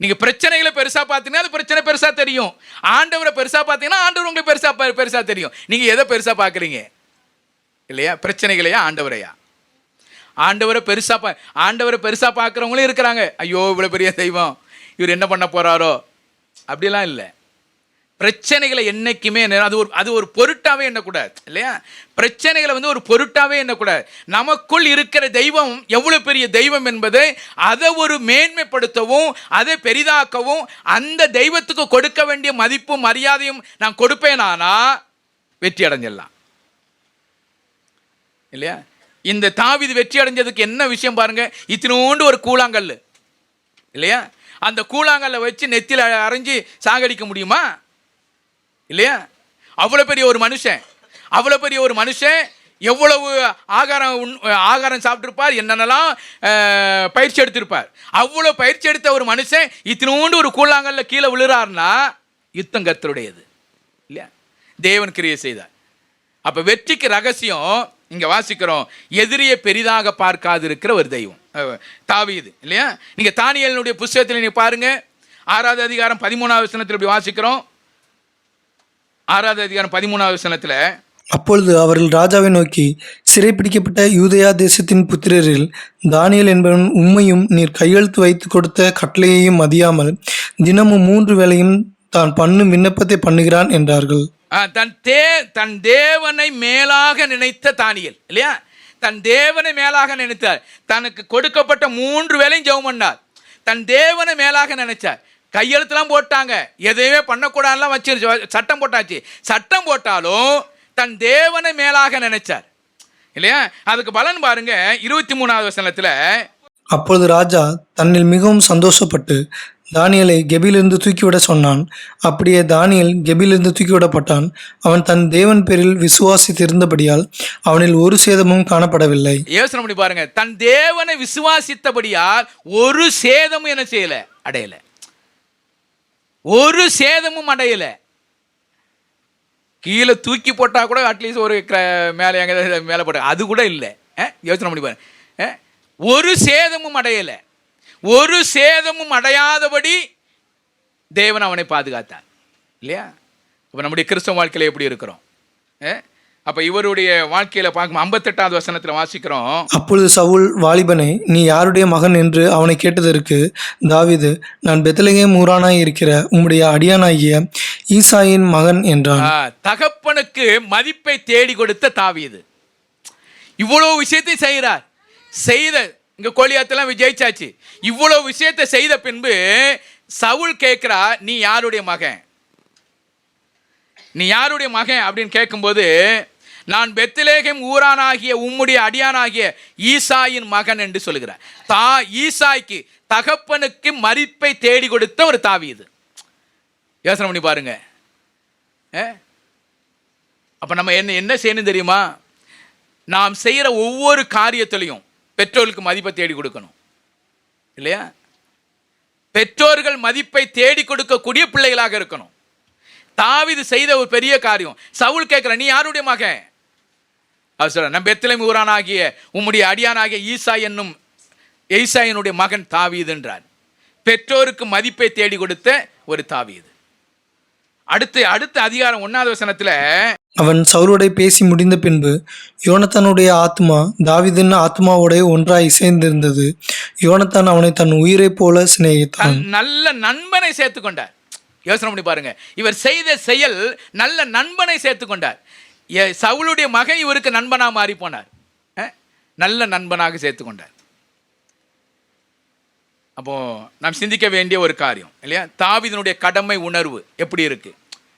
நீங்கள் பிரச்சனைகளை பெருசாக பார்த்தீங்கன்னா அது பிரச்சனை பெருசாக தெரியும். ஆண்டவரை பெருசாக பார்த்தீங்கன்னா ஆண்டவர் உங்களுக்கு பெருசாக தெரியும். நீங்கள் எதை பெருசாக பார்க்குறீங்க இல்லையா? பிரச்சனைகளையா ஆண்டவரையா? ஆண்டவரை பெருசாக பார்க்குறவங்களும் இருக்கிறாங்க. ஐயோ இவ்வளோ பெரிய தெய்வம், இவர் என்ன பண்ண போகிறாரோ அப்படிலாம் இல்லை. பிரச்சனைகளை என்னைக்குமே அது ஒரு பொருட்டாவே எண்ணக்கூடாது இல்லையா? பிரச்சனைகளை ஒரு பொருட்டாவே எண்ணக்கூடாது. நமக்குள் இருக்கிற தெய்வம் எவ்வளவு பெரிய தெய்வம் என்பதை அதை ஒரு மேன்மைப்படுத்தவும் அதை பெரிதாக்கவும் அந்த தெய்வத்துக்கு கொடுக்க வேண்டிய மதிப்பும் மரியாதையும் நான் கொடுப்பேனானா வெற்றி அடைஞ்சிடலாம் இல்லையா? இந்த தாவீது வெற்றி அடைஞ்சதுக்கு என்ன விஷயம் பாருங்க. இத்தினோண்டு ஒரு கூழாங்கல் இல்லையா? அந்த கூழாங்கல்லை வச்சு நெத்தியில் அரைஞ்சி சாகடிக்க முடியுமா இல்லையா? அவ்வளோ பெரிய ஒரு மனுஷன் எவ்வளவு ஆகாரம் சாப்பிட்டிருப்பார், என்னென்னலாம் பயிற்சி எடுத்திருப்பார். அவ்வளோ பயிற்சி எடுத்த ஒரு மனுஷன் இத்தினோண்டு ஒரு கூழாங்கல்ல கீழே விழுறாருன்னா யுத்தம் கர்த்தருடையது இல்லையா? தேவன் கிரியை செய்தார். அப்போ வெற்றிக்கு ரகசியம் இங்கே வாசிக்கிறோம், எதிரியை பெரிதாக பார்க்காது இருக்கிற ஒரு தெய்வம் தாவீது இல்லையா? நீங்கள் தானியேலினுடைய புஸ்தகத்தில் நீங்கள் பாருங்க, 6வது அதிகாரம் 13வது வசனத்தில் இப்படி வாசிக்கிறோம். 6வது அதிகாரம் 13வது வசனத்தில், அப்பொழுது அவர்கள் ராஜாவை நோக்கி, சிறைப்பிடிக்கப்பட்ட யூதேயா தேசத்தின் புத்திரரில் தானியேல் என்பவன் உம்மையும் நீர் கையெழுத்து வைத்து கொடுத்த கட்டளையையும் மதியாமல் தினமும் 3 வேளையும் தான் பண்ணும் விண்ணப்பத்தை பண்ணுகிறான் என்றார்கள். தன் தேவனை மேலாக நினைத்த தானியேல் இல்லையா? தன் தேவனை மேலாக நினைத்தார். தனக்கு கொடுக்கப்பட்ட 3 வேளையும் ஜெபம் பண்ணார். தன் தேவனை மேலாக நினைச்சார். கையெழுத்துலாம் போட்டாங்க, எதையுமே பண்ணக்கூடாதுலாம் வச்சு சட்டம் போட்டாச்சு. சட்டம் போட்டாலும் தன் தேவனை மேலாக நினைச்சார் இல்லையா? அதுக்கு பலன் பாருங்க 23வது வசனத்தில், அப்பொழுது ராஜா தன்னில் மிகவும் சந்தோஷப்பட்டு தானியேலை கெபிலிருந்து தூக்கிவிட சொன்னான். அப்படியே தானியேல் கெபிலிருந்து தூக்கிவிடப்பட்டான். அவன் தன் தேவன் பேரில் விசுவாசித்திருந்தபடியால் அவனில் ஒரு சேதமும் காணப்படவில்லை. யோசனை பண்ணி பாருங்க, தன் தேவனை விசுவாசித்தபடியால் ஒரு சேதமும் என்ன செய்யல, அடையல. ஒரு சேதமும் அடையல. கீழே தூக்கி போட்டா கூட அட்லீஸ்ட் ஒரு மேலே எங்க மேலே போட்ட அது கூட இல்லை. யோசனை பண்ணி பாருங்க, ஒரு சேதமும் அடையலை. ஒரு சேதமும் அடையாதபடி தேவன் அவனை பாதுகாத்தார் இல்லையா? இப்போ நம்முடைய கிறிஸ்தவ வாழ்க்கையில் எப்படி இருக்கிறோம்? அப்போ இவருடைய வாழ்க்கையில் பார்க்கும் 58வது வசனத்தில் வாசிக்கிறோம், அப்பொழுது சவுல், வாலிபனே, நீ யாருடைய மகன் என்று அவனை கேட்டதற்கு தாவீது, நான் பெத்லகேம் ஊரானாய் இருக்கிற உம்முடைய அடியானாகிய ஈசாயின் மகன் என்றான். தகப்பனுக்கு மதிப்பை தேடி கொடுத்த தாவீது இவ்வளவு விஷயத்தை செய்கிறார். இங்க கோலியாத்தெல்லாம் விஜயிச்சாச்சு. இவ்வளவு விஷயத்தை செய்த பின்பு சவுல் கேட்கிறா, நீ யாருடைய மகன், நீ யாருடைய மகன் அப்படின்னு கேட்கும்போது, நான் பெத்லகேம் ஊரானாகிய உம்முடைய அடியானாகிய ஈசாயின் மகன் என்று சொல்லுகிறார். ஈசாய்க்கு தகப்பனுக்கு மதிப்பை தேடி கொடுத்த ஒரு தாவீது. யோசனை பண்ணி பாருங்க. அப்ப நம்ம என்ன செய்யணும் தெரியுமா? நாம் செய்யற ஒவ்வொரு காரியத்திலையும் பெற்றோர்களுக்கு மதிப்பை தேடி கொடுக்கணும் இல்லையா? பெற்றோர்கள் மதிப்பை தேடி கொடுக்கக்கூடிய பிள்ளைகளாக இருக்கணும். தாவீது செய்த ஒரு பெரிய காரியம். சவுல் கேட்கிற, நீ யாருடைய மகன்? அவர் சொல்ற, நான் பெத்லகேம் ஊரானாகிய உம்முடைய அடியானாகிய ஈசாயினுடைய மகன் தாவீது என்றார். பெற்றோருக்கு மதிப்பை தேடி கொடுத்த ஒரு தாவீது. அடுத்த அதிகாரம் 1வது வசனத்தில், அவன் சவுலோட பேசி முடிந்த பின்பு யோனத்தானுடைய ஆத்மா தாவீதின் ஆத்மாவோட ஒன்றாய் இசைந்திருந்தது. யோனத்தான் அவனை தன் உயிரை போல சிநேகித்தான். நல்ல நண்பனை சேர்த்து கொண்டார். யோசனை பண்ணி பாருங்க, இவர் செய்த செயல் நல்ல நண்பனை சேர்த்து கொண்டார். சவுலுடைய மகன் இவருக்கு நண்பனாக மாறி போனார். நல்ல நண்பனாக சேர்த்து கொண்டார். அப்போ நாம் சிந்திக்க வேண்டிய ஒரு காரியம் இல்லையா? தாவீதினுடைய கடமை உணர்வு எப்படி இருக்கு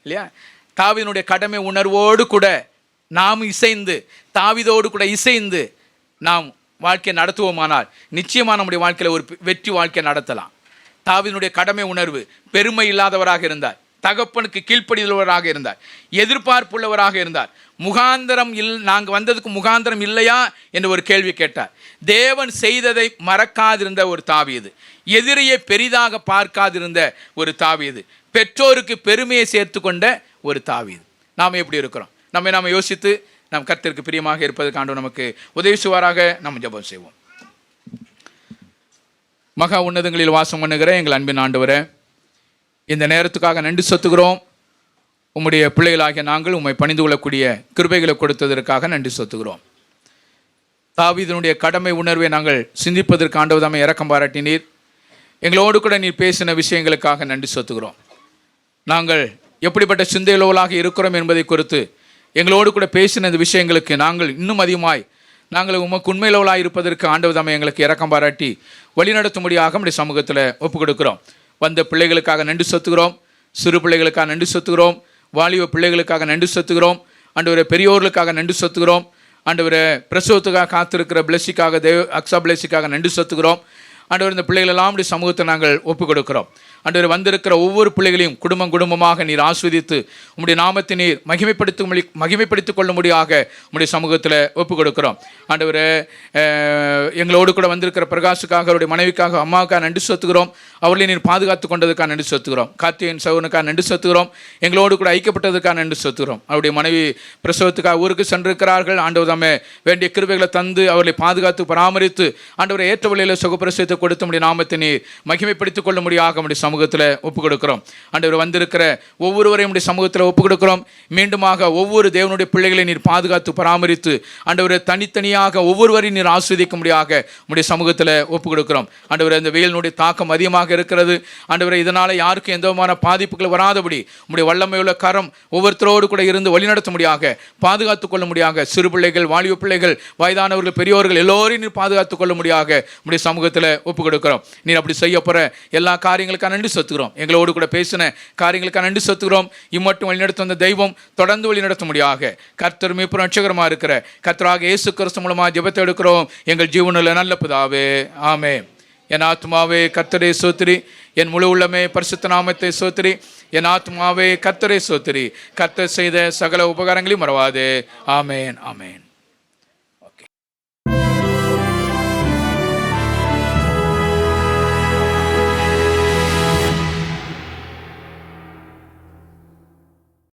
இல்லையா? தாவீதினுடைய கடமை உணர்வோடு கூட நாம் இசைந்து, தாவீதோடு கூட இசைந்து நாம் வாழ்க்கையை நடத்துவோமானால் நிச்சயமாக நம்முடைய வாழ்க்கையில் ஒரு வெற்றி வாழ்க்கையை நடத்தலாம். தாவீதினுடைய கடமை உணர்வு, பெருமை இல்லாதவராக இருந்தார். தகப்பனுக்கு கீழ்ப்படியுள்ளவராக இருந்தார், எதிர்பார்ப்புள்ளவராக இருந்தார். நாங்கள் வந்ததுக்கு முகாந்திரம் இல்லையா என்று ஒரு கேள்வி கேட்டார். தேவன் செய்ததை மறக்காதிருந்த ஒரு தாவீது, எதிரியை பெரிதாக பார்க்காதிருந்த ஒரு தாவீது, பெற்றோருக்கு பெருமையை சேர்த்து கொண்ட ஒரு தாவீது. நாம் எப்படி இருக்கிறோம்? நாம் யோசித்து நாம் கர்த்தருக்கு பிரியமாக இருப்பதற்கு ஆண்டவர் நமக்கு உதவி செய்வாராக. நாம் ஜெபம் செய்வோம். மகா உன்னதங்களில் வாசம் பண்ணுகிற எங்கள் அன்பின் ஆண்டவரே, இந்த நேரத்துக்காக நன்றி செலுத்துகிறோம். உம்முடைய பிள்ளைகளாகிய நாங்கள் உம்மை பணிந்து கொள்ளக்கூடிய கிருபைகளை கொடுத்ததற்காக நன்றி செலுத்துகிறோம். தாவீதினுடைய கடமை உணர்வை நாங்கள் சிந்திப்பதற்கு ஆண்டவர் தாமே இரக்கம் பாராட்டினீர். எங்களோடு கூட நீர் பேசின விஷயங்களுக்காக நன்றி செலுத்துகிறோம். நாங்கள் எப்படிப்பட்ட சிந்தையுள்ளவர்களாக இருக்கிறோம் என்பதை குறித்து எங்களோடு கூட பேசின இந்த விஷயங்களுக்கு நாங்கள் இன்னும் அதிகமாய் நாங்கள் உமக்கு உண்மையுள்ளவர்களாக இருப்பதற்கு ஆண்டவர் தாமே எங்களுக்கு இரக்கம் பாராட்டி வழிநடத்தும்படியாக நம்முடைய சமூகத்தில் ஒப்புக் கொடுக்கிறோம். வந்த பிள்ளைகளுக்காக நன்றி செலுத்துகிறோம், சிறு பிள்ளைகளுக்காக நன்றி செலுத்துகிறோம், வாலிப பிள்ளைகளுக்காக நன்றி செலுத்துகிறோம், ஆண்டவரே பெரியோர்களுக்காக நன்றி செலுத்துகிறோம், ஆண்டவரே பிரசவத்துக்காக காத்திருக்கிற பிளஸிக்காக அக்ஸா பிளஸிக்காக நன்றி செலுத்துகிறோம். ஆண்டவர் இந்த பிள்ளைகளெல்லாம் நம்முடைய சமூகத்தை நாங்கள் ஒப்புக் கொடுக்கிறோம். ஆண்டவர் வந்திருக்கிற ஒவ்வொரு பிள்ளைகளையும் குடும்பமாக நீர் ஆஸ்வதித்து உம்முடைய நாமத்தை நீர் மகிமைப்படுத்திக் கொள்ளும்படியாக உம்முடைய சமூகத்தில் ஒப்புக் கொடுக்கிறோம். ஆண்டவர் எங்களோடு கூட வந்திருக்கிற பிரகாஷுக்காக, அவருடைய மனைவிக்காக, அம்மாவுக்காக நன்றி செலுத்துகிறோம். அவர்களை நீர் பாதுகாத்து கொண்டதுக்காக நன்றி செலுத்துகிறோம். கார்த்திகேயன் சகோதரனுக்காக நன்றி செலுத்துகிறோம். எங்களோடு கூட ஐக்கியப்பட்டதுக்காக நன்றி செலுத்துகிறோம். அவருடைய மனைவி பிரசவத்துக்காக ஊருக்கு சென்றிருக்கிறார்கள். ஆண்டவர் தாமே வேண்டிய கிருபைகளை தந்து அவர்களை பாதுகாத்து பராமரித்து ஆண்டவரை ஏற்ற வழியில் சுகப்பிரசவத்தை கொடுத்து உம்முடைய நாமத்தை நீர் மகிமைப்படுத்திக் கொள்ளும்படியாக உம்முடைய சமூகத்தில் ஒப்புக் கொடுக்கிறோம். ஆண்டவர் வந்திருக்கிற ஒவ்வொருவரையும் உடைய சமூகத்தில் ஒப்புக் கொடுக்கிறோம். மீண்டுமாக ஒவ்வொரு தேவனுடைய பிள்ளைகளை நீர் பாதுகாத்து பராமரித்து ஆண்டவரை தனித்தனியாக ஒவ்வொருவரையும் நீர் ஆஸ்வதிக்கும்படியாக உடைய சமூகத்தில் ஒப்புக் கொடுக்கிறோம். ஆண்டவரை இந்த வெயிலினுடைய தாக்கம் அதிகமாக இருக்கிறது. ஆண்டவரை இதனால் யாருக்கும் எந்த விதமான பாதிப்புகள் வராதபடி உடைய வல்லமையுள்ள கரம் ஒவ்வொருத்தரோடு கூட இருந்து வழிநடத்தும்படியாக பாதுகாத்துக் கொள்ளும்படியாக சிறு பிள்ளைகள், வாலிப பிள்ளைகள், வயதானவர்கள், பெரியோர்கள் எல்லோரையும் நீர் பாதுகாத்துக் கொள்ளும்படியாக உடைய சமூகத்தில் ஒப்புக் கொடுக்கிறோம். நீர் அப்படி செய்ய போற எல்லா காரியங்களுக்கான நன்றி செலுத்துகிறோம். எங்களோடு கூட பேசின காரியங்களுக்காக நன்றி செலுத்துகிறோம். இம்மட்டும் வழிநடத்தும் அந்த தெய்வம் தொடர்ந்து வழிநடத்தும்படியாக கர்த்தர் மீட்பும் ரட்சகருமாக இருக்கிற கர்த்தராகிய இயேசு கிறிஸ்து மூலமாக ஜெபத்தை எடுக்கிறோம் எங்கள் ஜீவனுள்ள நல்ல பிதாவே, ஆமென். என் ஆத்மாவே கர்த்தரை ஸ்தோத்திரி, என் முழு உள்ளமே பரிசுத்த நாமத்தை ஸ்தோத்திரி. என் ஆத்மாவே கர்த்தரை ஸ்தோத்திரி, கர்த்தர் செய்த சகல உபகாரங்களையும் மறவாதே. ஆமென், ஆமென்.